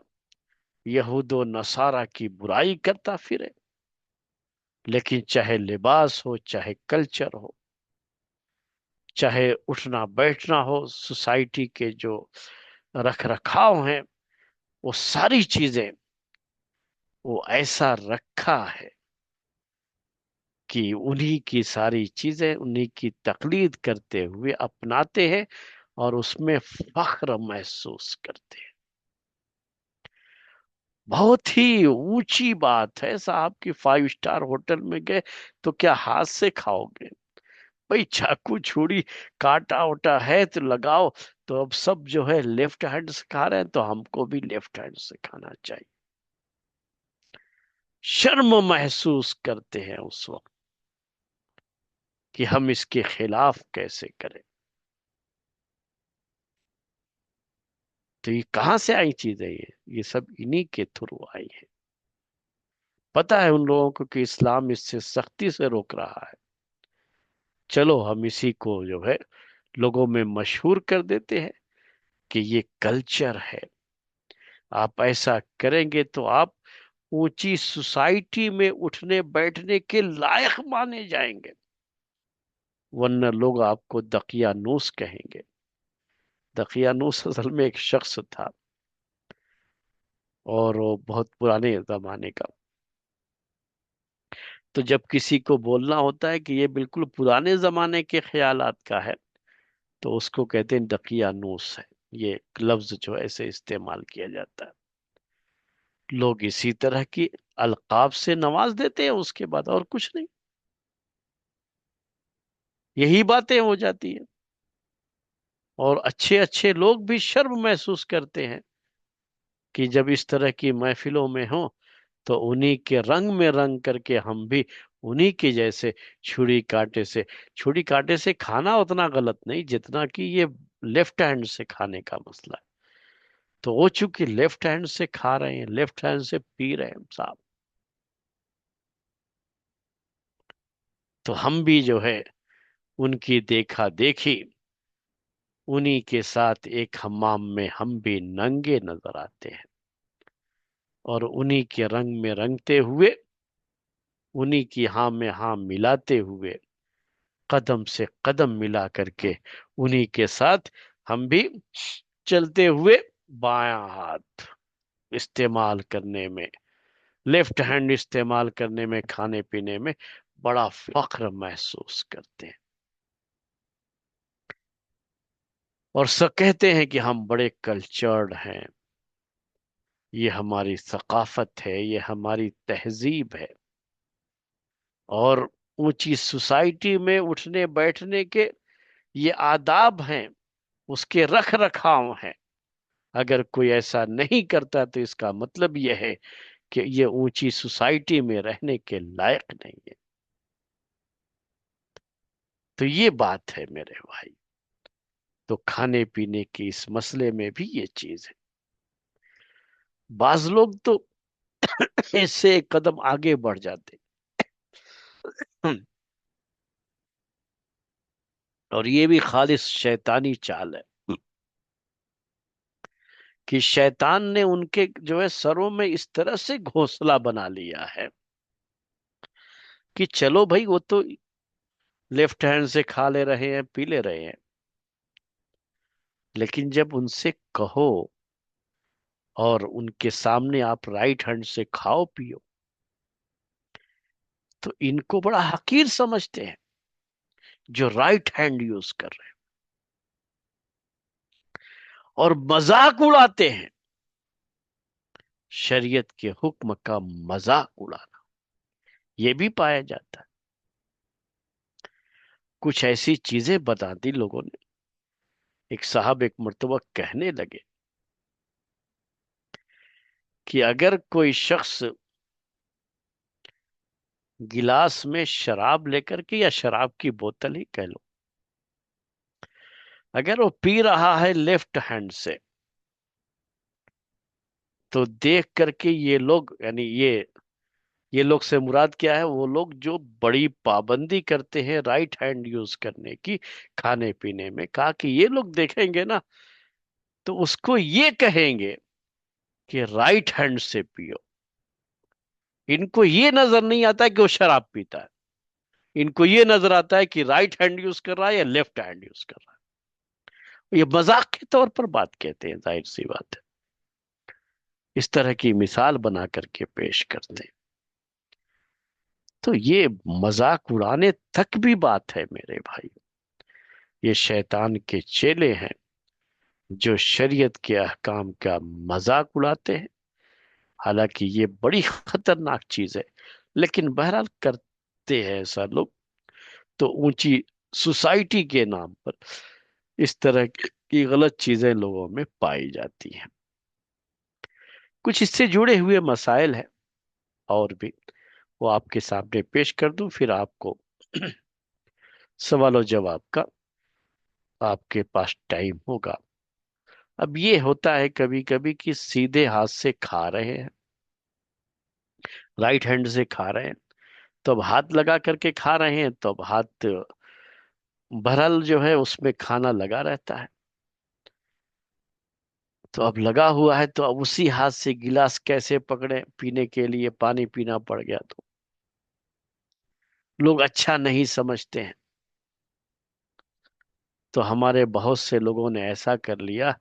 یہود و نصارہ کی برائی کرتا پھرے، لیکن چاہے لباس ہو، چاہے کلچر ہو، چاہے اٹھنا بیٹھنا ہو، سوسائٹی کے جو رکھ رکھاؤ ہیں، وہ ساری چیزیں وہ ایسا رکھا ہے کہ انہی کی ساری چیزیں انہی کی تقلید کرتے ہوئے اپناتے ہیں، اور اس میں فخر محسوس کرتے ہیں۔ بہت ہی اونچی بات ہے صاحب کہ 5 اسٹار ہوٹل میں گئے تو کیا ہاتھ سے کھاؤ گے؟ بھئی چاقو چھری کاٹا وٹا ہے تو لگاؤ، تو اب سب جو ہے لیفٹ ہینڈ سے کھا رہے ہیں تو ہم کو بھی لیفٹ ہینڈ سے کھانا چاہیے۔ شرم محسوس کرتے ہیں اس وقت کہ ہم اس کے خلاف کیسے کریں۔ تو یہ کہاں سے آئی چیزیں؟ یہ سب انہی کے تھرو آئی ہیں۔ پتا ہے ان لوگوں کو کہ اسلام اس سے سختی سے روک رہا ہے، چلو ہم اسی کو جو ہے لوگوں میں مشہور کر دیتے ہیں، کہ یہ کلچر ہے، آپ ایسا کریں گے تو آپ اونچی سوسائٹی میں اٹھنے بیٹھنے کے لائق مانے جائیں گے، ورنہ لوگ آپ کو دقیانوس کہیں گے۔ دقیانوس اصل میں ایک شخص تھا، اور وہ بہت پرانے زمانے کا۔ تو جب کسی کو بولنا ہوتا ہے کہ یہ بالکل پرانے زمانے کے خیالات کا ہے، تو اس کو کہتے ہیں دقیانوس ہے۔ یہ ایک لفظ جو ایسے استعمال کیا جاتا ہے، لوگ اسی طرح کی القاب سے نواز دیتے ہیں، اس کے بعد اور کچھ نہیں، یہی باتیں ہو جاتی ہیں۔ اور اچھے اچھے لوگ بھی شرم محسوس کرتے ہیں کہ جب اس طرح کی محفلوں میں ہوں تو انہی کے رنگ میں رنگ کر کے ہم بھی انہی کے جیسے چھری کاٹے سے، چھری کاٹے سے کھانا اتنا غلط نہیں جتنا کہ یہ لیفٹ ہینڈ سے کھانے کا مسئلہ ہے۔ تو وہ چونکہ لیفٹ ہینڈ سے کھا رہے ہیں، لیفٹ ہینڈ سے پی رہے ہیں صاحب، تو ہم بھی جو ہے ان کی دیکھا دیکھی انہی کے ساتھ ایک حمام میں ہم بھی ننگے نظر آتے ہیں، اور انہی کے رنگ میں رنگتے ہوئے، انہی کی ہاں میں ہاں ملاتے ہوئے، قدم سے قدم ملا کر کے انہی کے ساتھ ہم بھی چلتے ہوئے بایاں ہاتھ استعمال کرنے میں، لیفٹ ہینڈ استعمال کرنے میں، کھانے پینے میں بڑا فخر محسوس کرتے ہیں، اور سب کہتے ہیں کہ ہم بڑے کلچرڈ ہیں، یہ ہماری ثقافت ہے، یہ ہماری تہذیب ہے، اور اونچی سوسائٹی میں اٹھنے بیٹھنے کے یہ آداب ہیں، اس کے رکھ رکھاؤ ہیں۔ اگر کوئی ایسا نہیں کرتا تو اس کا مطلب یہ ہے کہ یہ اونچی سوسائٹی میں رہنے کے لائق نہیں ہے۔ تو یہ بات ہے میرے بھائی، تو کھانے پینے کی اس مسئلے میں بھی یہ چیز ہے۔ بعض لوگ تو اس سے ایک قدم آگے بڑھ جاتے ہیں، اور یہ بھی خالص شیطانی چال ہے کہ شیطان نے ان کے جو ہے سروں میں اس طرح سے گھونسلہ بنا لیا ہے کہ چلو بھائی وہ تو لیفٹ ہینڈ سے کھا لے رہے ہیں، پی لے رہے ہیں، لیکن جب ان سے کہو اور ان کے سامنے آپ رائٹ ہینڈ سے کھاؤ پیو، تو ان کو بڑا حقیر سمجھتے ہیں جو رائٹ ہینڈ یوز کر رہے ہیں، اور مذاق اڑاتے ہیں، شریعت کے حکم کا مذاق اڑانا یہ بھی پایا جاتا ہے۔ کچھ ایسی چیزیں بتا دی لوگوں نے، ایک صاحب ایک مرتبہ کہنے لگے کہ اگر کوئی شخص گلاس میں شراب لے کر کے، یا شراب کی بوتل ہی کہہ لو، اگر وہ پی رہا ہے لیفٹ ہینڈ سے، تو دیکھ کر کے یہ لوگ، یعنی یہ لوگ سے مراد کیا ہے؟ وہ لوگ جو بڑی پابندی کرتے ہیں رائٹ ہینڈ یوز کرنے کی کھانے پینے میں، کہا کہ یہ لوگ دیکھیں گے نا تو اس کو یہ کہیں گے کہ رائٹ ہینڈ سے پیو۔ ان کو یہ نظر نہیں آتا کہ وہ شراب پیتا ہے، ان کو یہ نظر آتا ہے کہ رائٹ ہینڈ یوز کر رہا ہے یا لیفٹ ہینڈ یوز کر رہا ہے۔ یہ مذاق کے طور پر بات کہتے ہیں، ظاہر سی بات ہے، اس طرح کی مثال بنا کر کے پیش کرتے ہیں۔ تو یہ مذاق اڑانے تک بھی بات ہے میرے بھائی، یہ شیطان کے چیلے ہیں جو شریعت کے احکام کا مذاق اڑاتے ہیں، حالانکہ یہ بڑی خطرناک چیز ہے، لیکن بہرحال کرتے ہیں ایسا لوگ، تو اونچی سوسائٹی کے نام پر اس طرح کی غلط چیزیں لوگوں میں پائی جاتی ہیں۔ کچھ اس سے جڑے ہوئے مسائل ہیں اور بھی، وہ آپ کے سامنے پیش کر دوں، پھر آپ کو سوال و جواب کا آپ کے پاس ٹائم ہوگا۔ اب یہ ہوتا ہے کبھی کبھی کہ سیدھے ہاتھ سے کھا رہے ہیں، رائٹ ہینڈ سے کھا رہے ہیں، تو اب ہاتھ لگا کر کے کھا رہے ہیں، تو اب ہاتھ بہرحال جو ہے اس میں کھانا لگا رہتا ہے، تو اب لگا ہوا ہے، تو اب اسی ہاتھ سے گلاس کیسے پکڑے پینے کے لیے، پانی پینا پڑ گیا تو لوگ اچھا نہیں سمجھتے ہیں۔ تو ہمارے بہت سے لوگوں نے ایسا کر لیا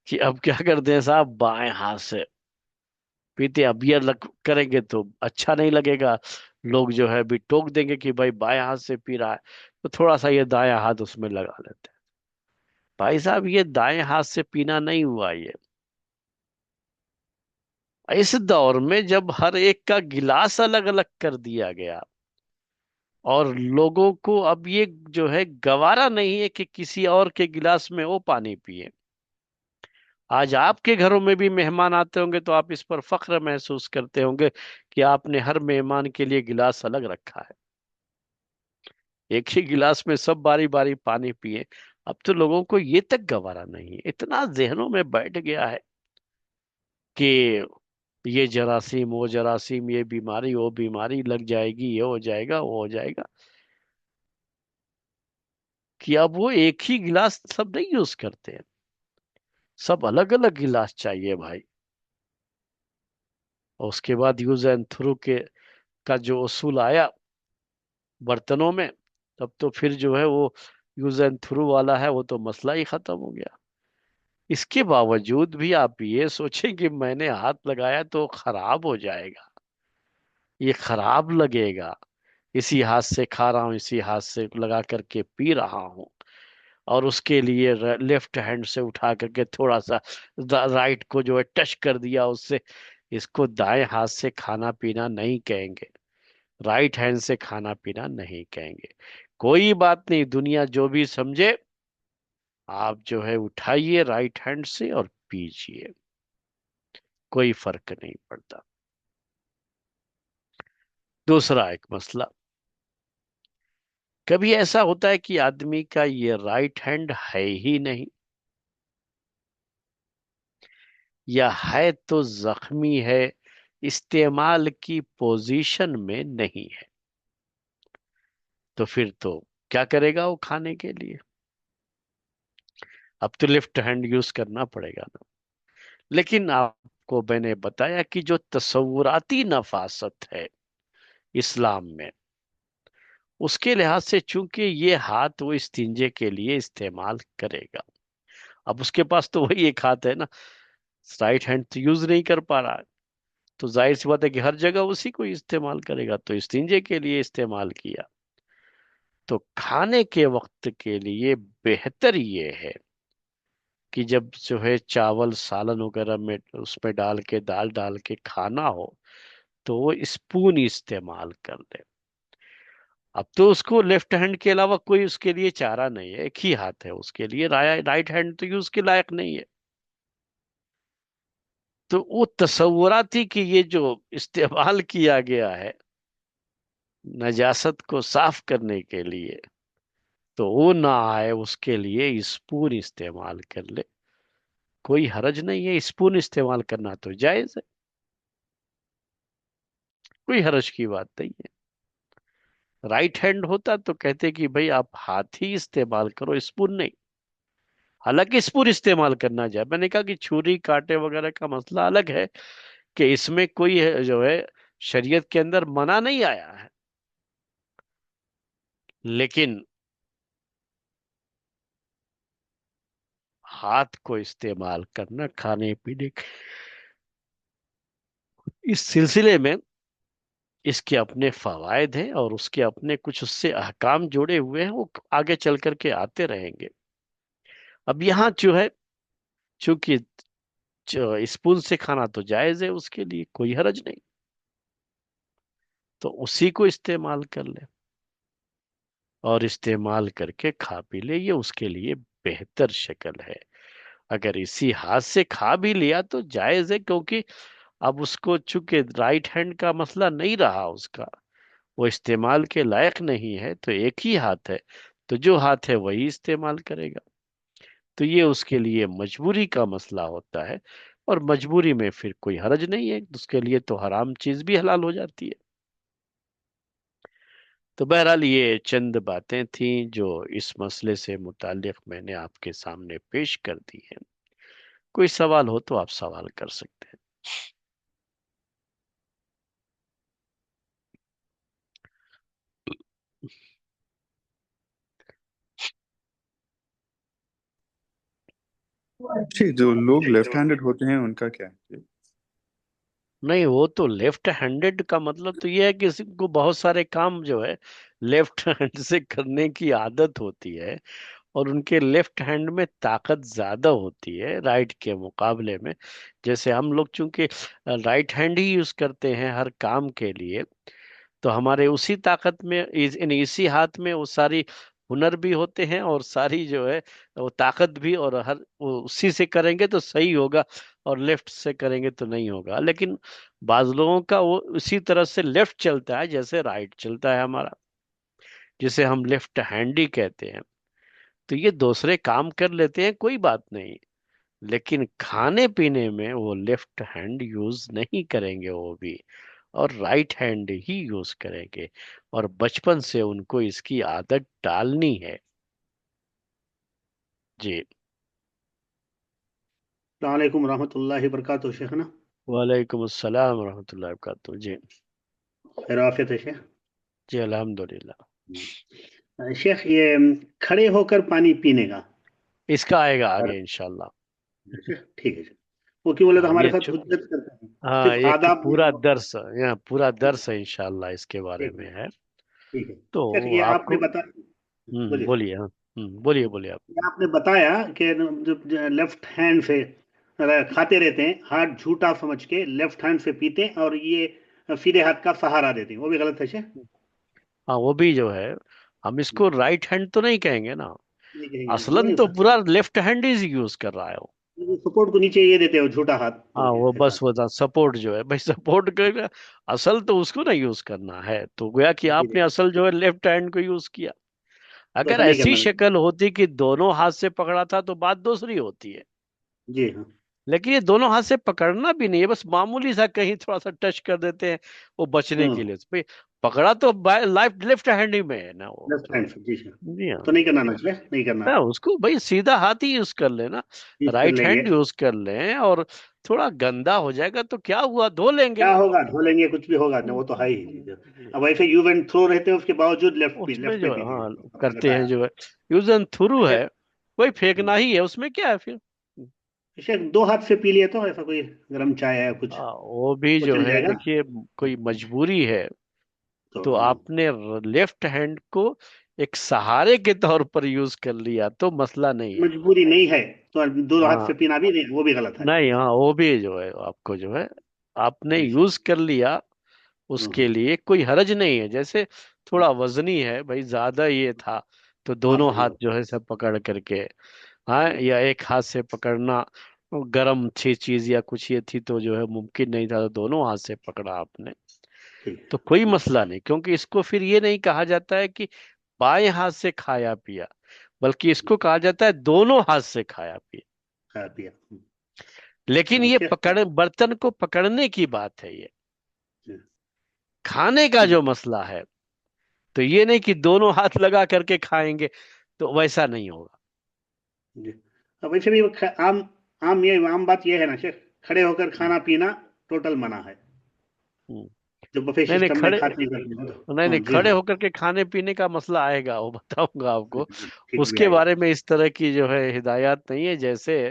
کہ اب کیا کرتے ہیں صاحب، بائیں ہاتھ سے پیتے، اب یہ کریں گے تو اچھا نہیں لگے گا، لوگ جو ہے بھی ٹوک دیں گے کہ بھائی بائیں ہاتھ سے پی رہا ہے، تو تھوڑا سا یہ دائیں ہاتھ اس میں لگا لیتے ہیں۔ بھائی صاحب یہ دائیں ہاتھ سے پینا نہیں ہوا یہ، اس دور میں جب ہر ایک کا گلاس الگ الگ کر دیا گیا، اور لوگوں کو اب یہ جو ہے گوارا نہیں ہے کہ کسی اور کے گلاس میں وہ پانی پیے۔ آج آپ کے گھروں میں بھی مہمان آتے ہوں گے تو آپ اس پر فخر محسوس کرتے ہوں گے کہ آپ نے ہر مہمان کے لیے گلاس الگ رکھا ہے، ایک ہی گلاس میں سب باری باری پانی پیے۔ اب تو لوگوں کو یہ تک گوارا نہیں ہے، اتنا ذہنوں میں بیٹھ گیا ہے کہ یہ جراثیم وہ جراثیم، یہ بیماری وہ بیماری لگ جائے گی، یہ ہو جائے گا وہ ہو جائے گا، کہ اب وہ ایک ہی گلاس سب نہیں یوز کرتے ہیں، سب الگ الگ گلاس چاہیے بھائی۔ اور اس کے بعد یوز اینڈ تھرو کے کا جو اصول آیا برتنوں میں، تب تو پھر جو ہے وہ یوز اینڈ تھرو والا ہے، وہ تو مسئلہ ہی ختم ہو گیا۔ اس کے باوجود بھی آپ یہ سوچیں کہ میں نے ہاتھ لگایا تو خراب ہو جائے گا، یہ خراب لگے گا، اسی ہاتھ سے کھا رہا ہوں، اسی ہاتھ سے لگا کر کے پی رہا ہوں، اور اس کے لیے لیفٹ ہینڈ سے اٹھا کر کے تھوڑا سا رائٹ کو جو ہے ٹچ کر دیا اس سے، اس کو دائیں ہاتھ سے کھانا پینا نہیں کہیں گے، رائٹ ہینڈ سے کھانا پینا نہیں کہیں گے۔ کوئی بات نہیں، دنیا جو بھی سمجھے، آپ جو ہے اٹھائیے رائٹ ہینڈ سے اور پیجیے، کوئی فرق نہیں پڑتا۔ دوسرا ایک مسئلہ، کبھی ایسا ہوتا ہے کہ آدمی کا یہ رائٹ ہینڈ ہے ہی نہیں، یا ہے تو زخمی ہے، استعمال کی پوزیشن میں نہیں ہے، تو پھر تو کیا کرے گا وہ کھانے کے لیے؟ اب تو لیفٹ ہینڈ یوز کرنا پڑے گا نا۔ لیکن آپ کو میں نے بتایا کہ جو تصوراتی نفاست ہے اسلام میں، اس کے لحاظ سے چونکہ یہ ہاتھ وہ استنجے کے لیے استعمال کرے گا، اب اس کے پاس تو وہی ایک ہاتھ ہے نا، رائٹ ہینڈ تو یوز نہیں کر پا رہا ہے، تو ظاہر سی بات ہے کہ ہر جگہ اسی کو استعمال کرے گا، تو استنجے کے لیے استعمال کیا، تو کھانے کے وقت کے لیے بہتر یہ ہے کہ جب جو ہے چاول سالن وغیرہ میں اس میں ڈال کے دال ڈال کے کھانا ہو تو وہ اسپون استعمال کر لے۔ اب تو اس کو لیفٹ ہینڈ کے علاوہ کوئی اس کے لیے چارہ نہیں ہے، ایک ہی ہاتھ ہے اس کے لیے، رائٹ ہینڈ تو یوز کے لائق نہیں ہے۔ تو وہ تصوراتی کہ یہ جو استعمال کیا گیا ہے نجاست کو صاف کرنے کے لیے، تو وہ نہ آئے، اس کے لیے اسپون استعمال کر لے، کوئی حرج نہیں ہے، اسپون استعمال کرنا تو جائز ہے، کوئی حرج کی بات نہیں ہے۔ رائٹ ہینڈ ہوتا تو کہتے کہ بھئی آپ ہاتھ ہی استعمال کرو، اسپون نہیں، حالانکہ اسپون استعمال کرنا جائے، میں نے کہا کہ چھری کانٹے وغیرہ کا مسئلہ الگ ہے کہ اس میں کوئی جو ہے شریعت کے اندر منع نہیں آیا ہے، لیکن ہاتھ کو استعمال کرنا کھانے پینے اس سلسلے میں اس کے اپنے فوائد ہیں، اور اس کے اپنے کچھ اس سے احکام جوڑے ہوئے ہیں، وہ آگے چل کر کے آتے رہیں گے۔ اب یہاں جو ہے چونکہ اسپون سے کھانا تو جائز ہے، اس کے لیے کوئی حرج نہیں، تو اسی کو استعمال کر لے اور استعمال کر کے کھا پی لے، یہ اس کے لیے بہتر شکل ہے۔ اگر اسی ہاتھ سے کھا بھی لیا تو جائز ہے، کیونکہ اب اس کو چونکہ رائٹ ہینڈ کا مسئلہ نہیں رہا، اس کا وہ استعمال کے لائق نہیں ہے، تو ایک ہی ہاتھ ہے، تو جو ہاتھ ہے وہی استعمال کرے گا، تو یہ اس کے لیے مجبوری کا مسئلہ ہوتا ہے، اور مجبوری میں پھر کوئی حرج نہیں ہے، اس کے لیے تو حرام چیز بھی حلال ہو جاتی ہے۔ تو بہرحال یہ چند باتیں تھیں جو اس مسئلے سے متعلق میں نے آپ کے سامنے پیش کر دی ہیں۔ کوئی سوال ہو تو آپ سوال کر سکتے ہیں. جی، جو لوگ لیفٹ ہینڈڈ ہوتے ہیں ان کا کیا ہے؟ نہیں، وہ تو لیفٹ ہینڈڈ کا مطلب تو یہ ہے کہ کسی کو بہت سارے کام جو ہے لیفٹ ہینڈ سے کرنے کی عادت ہوتی ہے، اور ان کے لیفٹ ہینڈ میں طاقت زیادہ ہوتی ہے رائٹ کے مقابلے میں. جیسے ہم لوگ چونکہ رائٹ ہینڈ ہی یوز کرتے ہیں ہر کام کے لیے، تو ہمارے اسی طاقت میں یعنی اسی ہاتھ میں وہ ساری ہنر بھی ہوتے ہیں، اور ساری جو ہے وہ طاقت بھی، اور ہر وہ اسی سے کریں گے تو صحیح ہوگا، اور لیفٹ سے کریں گے تو نہیں ہوگا. لیکن بعض لوگوں کا وہ اسی طرح سے لیفٹ چلتا ہے جیسے رائٹ چلتا ہے ہمارا، جسے ہم لیفٹ ہینڈ ہی کہتے ہیں. تو یہ دوسرے کام کر لیتے ہیں، کوئی بات نہیں، لیکن کھانے پینے میں وہ لیفٹ ہینڈ یوز نہیں کریں گے وہ بھی، اور رائٹ ہینڈ ہی یوز کریں گے، اور بچپن سے ان کو اس کی عادت ڈالنی ہے. جی. السلام علیکم ورحمۃ اللہ وبرکاتہ شیخنا. وعلیکم السلام ورحمۃ اللہ وبرکاتہ. جی. خیر آفیت ہے شیخ. جی الحمدللہ. شیخ یہ کھڑے ہو کر پانی پینے کا اس کا آئے گا آگے انشاءاللہ. ٹھیک ہے شیخ. وہ کیوں بولے تو ہمارے یہ ساتھ حجت کرتے ہیں ہاں، صرف ایک آداب. پورا درس، یہاں پورا درس ہے انشاءاللہ اس کے بارے ٹھیک ہے میں ہے. ٹھیک ہے تو شیخ. یہ آپ آپ نے کو بولیے بولیے. ہاں، بولیے بولیے آپ. یہ آپ نے بتایا کہ لیفٹ ہینڈ سے کھاتے رہتے ہیں، ہاتھ جھوٹا سمجھ کے لیفٹ ہینڈ سے پیتے ہیں، اور یہ سیدھے ہاتھ کا سہارا دیتے ہیں، وہ بھی غلط ہے شیخ؟ ہاں، وہ بھی جو ہے ہم اس کو رائٹ ہینڈ تو نہیں کہیں گے نا، نہیں کہیں گے نا، اصلاً تو پورا لیفٹ ہینڈ ہی یوز کر رہا ہے وہ. سپورٹ کو نیچے یہ دیتے ہو جھوٹا ہاتھ کر ہاں، کے وہ ایسا. بس وہ سپورٹ جو ہے بھائی، سپورٹ کر اصل تو اس کو نا یوز کرنا ہے، تو گویا کہ جی آپ نے اصل جو ہے لیفٹ ہینڈ کو یوز کیا. تو اگر ایسا نہیں ایسی کرنا. شکل ہوتی کہ دونوں ہاتھ سے پکڑا تھا تو بات دوسری ہوتی ہے، جی ہاں. لیکن یہ دونوں ہاتھ سے پکڑنا بھی نہیں ہے، بس معمولی سا کہیں تھوڑا سا ٹچ کر دیتے ہیں وہ بچنے ہاں کے لیے. بھئی پکڑا تو لیفٹ ہینڈ ہی میں ہے نا وہ لیفٹ جو ہے. ہینڈ سے. جی سر. جی ہاں. تو نہیں کرنا نا چاہیے، نہیں کرنا. ہاں، اس کو بھائی سیدھا ہاتھ ہی یوز کر لینا، یوز کر رائٹ لیں گے. ہینڈ یوز کر لیں، اور تھوڑا گندا ہو جائے گا تو کیا ہوا، دھو لیں گے. کیا ہوگا، دھو لیں گے، کچھ بھی ہوگا نا، وہ تو ہے ہی. جی. اب ویسے یوز اینڈ تھرو رہتے ہیں، اس کے باوجود اس میں لیفٹ جو میں ہے پیتے ہاں ہیں، آپ نے کرتے ہیں بتایا. جو ہے یوز اینڈ تھرو اچھا. ہے، وہی پھینکنا ہی ہے، اس میں کیا ہے پھر. شیخ دو ہاتھ سے پی لیے تو ایسا کوئی گرم چائے ہے کچھ، وہ بھی وہ جو چل ہے جائے گا دیکھیے کوئی مجبوری ہے تو. تو آپ نے لیفٹ ہینڈ کو ایک سہارے کے طور پر یوز کر لیا تو مسئلہ نہیں ہے. مجبوری نہیں ہے تو دو ہاتھ ہاں سے پینا بھی نہیں، وہ بھی غلط ہے. نہیں، ہاں وہ بھی جو ہے آپ کو جو ہے آپ نے جی سر. یوز کر لیا، اس کے لیے کوئی حرج نہیں ہے. جیسے تھوڑا وزنی ہے بھائی، زیادہ یہ تھا تو معاف دونوں کریے ہاتھ گا. جو ہے سب پکڑ کر کے، ہاں، جی یا ایک ہاتھ سے پکڑنا گرم تھی چیز یا کچھ یہ تھی تو جو ہے ممکن نہیں تھا، تو دونوں ہاتھ سے پکڑا آپ نے ٹھیک تو کوئی مسئلہ نہیں، کیونکہ اس کو پھر یہ نہیں کہا جاتا ہے کہ بائیں ہاتھ سے کھایا پیا، بلکہ اس کو کہا جاتا ہے دونوں ہاتھ سے کھایا پیا. ہے پیا. لیکن یہ شیخ. برتن کو پکڑنے کی بات ہے، یہ جی. کھانے کا جو مسئلہ ہے تو یہ نہیں کہ دونوں ہاتھ لگا کر کے کھائیں گے، تو ویسا نہیں ہوگا. جی. اب ویسے بھی عام بات یہ ہے نا شیخ، کھڑے ہو کر کھانا پینا ٹوٹل منع ہے، ہوں. جو بفے نہیں نہیں سسٹم میں کھڑے کھاتے ہیں. نہیں ہاں نہیں جی کھڑے ہاں. ہو کر کے کھانے پینے کا مسئلہ آئے گا، وہ بتاؤں گا آپ کو. ٹھیک اس بھی کے آئے گا. بارے میں اس طرح کی جو ہے ہدایات نہیں ہے، جیسے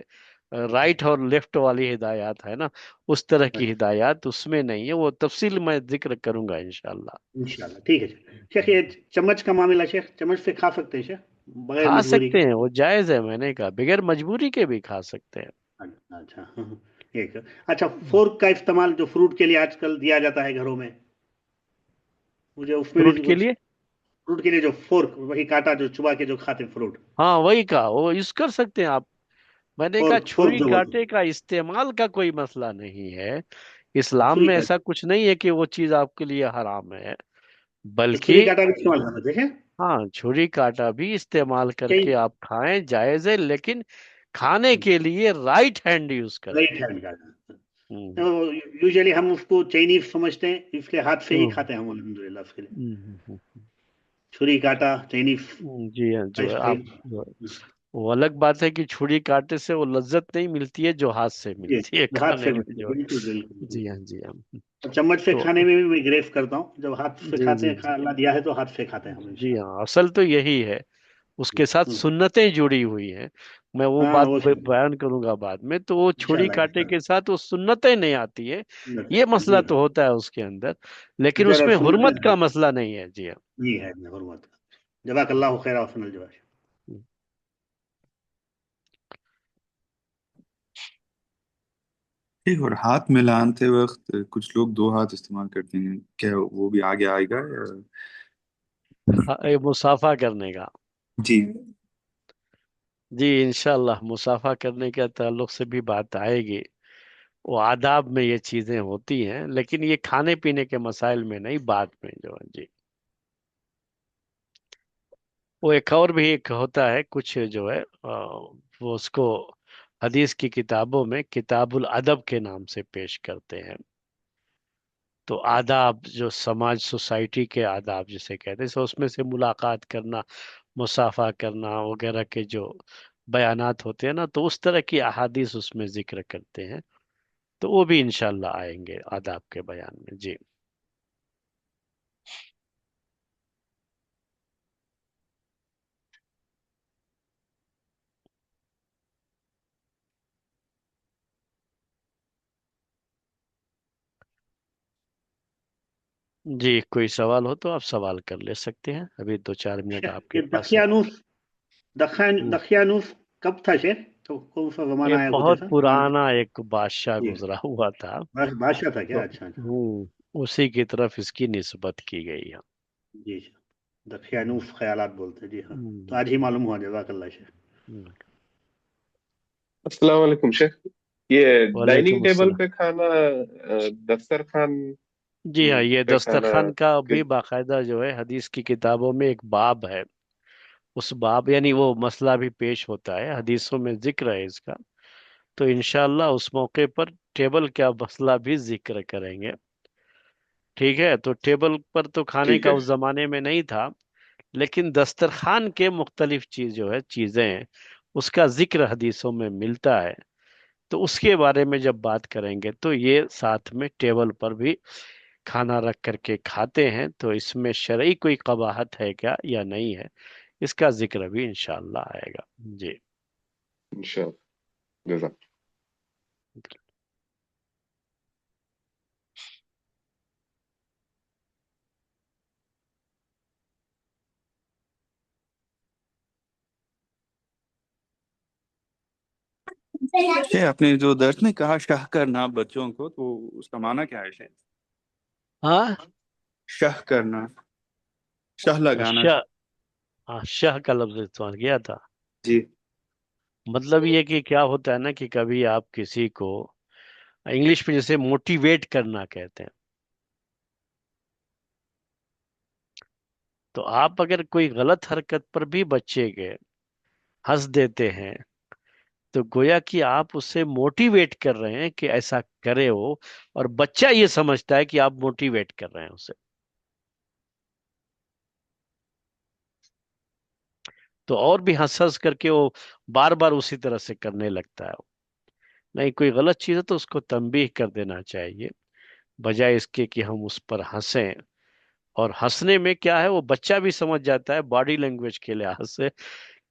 رائٹ اور لیفٹ والی ہدایات ہے نا، اس طرح کی اچھا. ہدایات اس میں نہیں ہے. وہ تفصیل میں ذکر کروں گا انشاءاللہ. انشاءاللہ ٹھیک ہے شیخ. شیخ یہ چمچ کا معاملہ، شیخ چمچ سے کھا سکتے ہیں شیخ بغیر کھا مجبوری سکتے کے؟ ہیں، وہ جائز ہے، میں نے کہا بغیر مجبوری کے بھی کھا سکتے ہیں. اچھا. ایک اچھا، فورک کا استعمال جو فروٹ کے لیے آج کل دیا جاتا ہے گھروں میں، مجھے اس میں بھی فروٹ کے کچھ. لیے فروٹ کے لیے جو فورک، وہی کاٹا جو چبا کے جو کھاتے ہیں فروٹ، ہاں وہی کہا، وہ یوز کر سکتے ہیں آپ. میں نے کہا فورک چھری جو بولتے کاٹے کا استعمال کا کوئی مسئلہ نہیں ہے، ہیں اسلام چھری میں ایسا کاٹا. کچھ نہیں ہے کہ وہ چیز آپ کے لیے حرام ہے، تو چھری بلکہ کاٹا بھی استعمال کرنا دیکھیں. ہاں چھری کاٹا بھی استعمال کر کئی کے آپ کھائیں، جائز ہے، لیکن کھانے کے لیے رائٹ ہینڈ یوز کریں. رائٹ ہینڈ کاٹا. ہوں، یوزلی ہم اس کو چائنیز سمجھتے ہیں، اس کے ہاتھ سے ہی ہوں، کھاتے ہیں ہم الحمدللہ. اس کے لیے ہوں، چھری کاٹا چائنیز جی ہاں جو ہے آئس آپ کریم. وہ الگ بات ہے کہ چھری کاٹنے سے وہ لذت نہیں ملتی ہے جو ہاتھ سے جی ملتی ہے ہاتھ کھانے سے میں جو بالکل بالکل ہے۔ جی ہاں جی ہاں۔ اور چمچ سے تو کھانے میں بھی میں گریف کرتا ہوں، جب ہاتھ سے جی کھاتے جی ہیں، اللہ دیا ہے تو ہاتھ سے کھاتے ہیں ہم جی انشاءاللہ۔ ہاں، اصل تو یہی ہے، اس کے ساتھ ہوں، سنتیں جڑی ہوئی ہیں، میں وہ ہاں بات وہ بیان کروں گا بعد میں، تو وہ چھری انشاءاللہ کاٹے کے ساتھ وہ سنتیں نہیں آتی ہے، یہ مسئلہ جی تو ہوتا ہے اس کے اندر، لیکن اس ذرا میں سنتیں حرمت کا مسئلہ نہیں ہے۔ جی ہاں۔ جی ہے حرمت۔ جزاک اللہ خیر حسن الجزا۔ ٹھیک، اور ہاتھ ملاتے وقت کچھ لوگ دو ہاتھ استعمال کرتے ہیں، کیا وہ بھی آگے آئے گا یا؟ ہاں، یہ مصافحہ کرنے کا، جی جی انشاءاللہ مصافحہ کرنے کے تعلق سے بھی بات آئے گی، وہ آداب میں یہ چیزیں ہوتی ہیں، لیکن یہ کھانے پینے کے مسائل میں نہیں، بعد میں جو ہے۔ جی وہ ایک اور بھی ایک ہوتا ہے کچھ جو ہے وہ اس کو حدیث کی کتابوں میں کتاب الادب کے نام سے پیش کرتے ہیں، تو آداب جو سماج سوسائٹی کے آداب جسے کہتے ہیں، سو اس میں سے ملاقات کرنا، مصافحہ کرنا وغیرہ کے جو بیانات ہوتے ہیں نا، تو اس طرح کی احادیث اس میں ذکر کرتے ہیں، تو وہ بھی انشاءاللہ آئیں گے آداب کے بیان میں۔ جی جی، کوئی سوال ہو تو آپ سوال کر لے سکتے ہیں، ابھی 2-4 منٹ آپ کے یہ پاس ہے۔ دقیانوس کب تھا شیخ؟ تو کون سا زمانہ یہ آیا بہت گزرا؟ پرانا ایک بادشاہ جی گزرا ہوا تھا، بادشاہ تھا تو کیا؟ اچھا اچھا اسی کی طرف اس کی نسبت کی گئی ہے۔ جی دقیانوس خیالات بولتے ہیں، جی ہاں، تو ہم، آج ہی معلوم ہوا، جزاک اللہ شیخ۔ ہم، السلام علیکم شیخ، یہ وعلیکم ڈائننگ ٹیبل السلام۔ پہ کھانا، دسترخوان جی ہاں، یہ پہ کھانا دسترخوان کا بھی کس- باقاعدہ جو ہے حدیث کی کتابوں میں ایک باب ہے، اس باب یعنی وہ مسئلہ بھی پیش ہوتا ہے، حدیثوں میں ذکر ہے اس کا، تو انشاءاللہ اس موقع پر ٹیبل کا مسئلہ بھی ذکر کریں گے۔ ٹھیک ہے، تو ٹیبل پر تو کھانے ٹھیک کا ہے اس زمانے میں نہیں تھا، لیکن دسترخوان کے مختلف چیز جو ہے چیزیں ہیں، اس کا ذکر حدیثوں میں ملتا ہے، تو اس کے بارے میں جب بات کریں گے تو یہ ساتھ میں ٹیبل پر بھی کھانا رکھ کر کے کھاتے ہیں، تو اس میں شرعی کوئی قباحت ہے کیا یا نہیں ہے، اس کا ذکر بھی انشاءاللہ آئے گا۔ جی انشاءاللہ، جزاک۔ آپ نے جو درس میں کہا شہ کرنا بچوں کو، تو اس کا معنی کیا ہے شہ؟ ہاں، شہ کرنا، شہ لگانا۔ شہ، ہاں شہ کا لفظ استعمال کیا تھا، جی مطلب یہ کہ کیا ہوتا ہے نا کہ کبھی آپ کسی کو انگلش میں جیسے موٹیویٹ کرنا کہتے ہیں، تو آپ اگر کوئی غلط حرکت پر بھی بچے کے ہنس دیتے ہیں، تو گویا کہ آپ اسے موٹیویٹ کر رہے ہیں کہ ایسا کرے ہو، اور بچہ یہ سمجھتا ہے کہ آپ موٹیویٹ کر رہے ہیں اسے، تو اور بھی ہنس ہنس کر کے وہ بار بار اسی طرح سے کرنے لگتا ہے۔ نہیں، کوئی غلط چیز ہے تو اس کو تنبیہ کر دینا چاہیے، بجائے اس کے کہ ہم اس پر ہنسیں، اور ہنسنے میں کیا ہے وہ بچہ بھی سمجھ جاتا ہے باڈی لینگویج کے لحاظ سے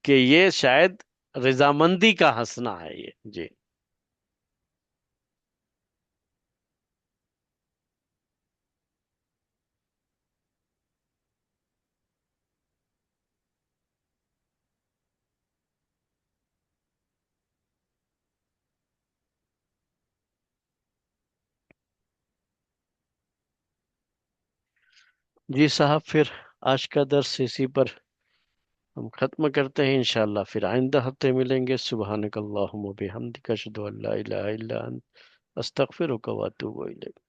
کہ یہ شاید رضامندی کا ہنسنا ہے یہ۔ جی جی صاحب، پھر آج کا درس اسی پر ہم ختم کرتے ہیں انشاءاللہ، پھر آئندہ ہفتے ملیں گے۔ سبحانک اللہم و بحمدک، اشہد ان لا الہ الا انت، استغفرک و اتوب الیک۔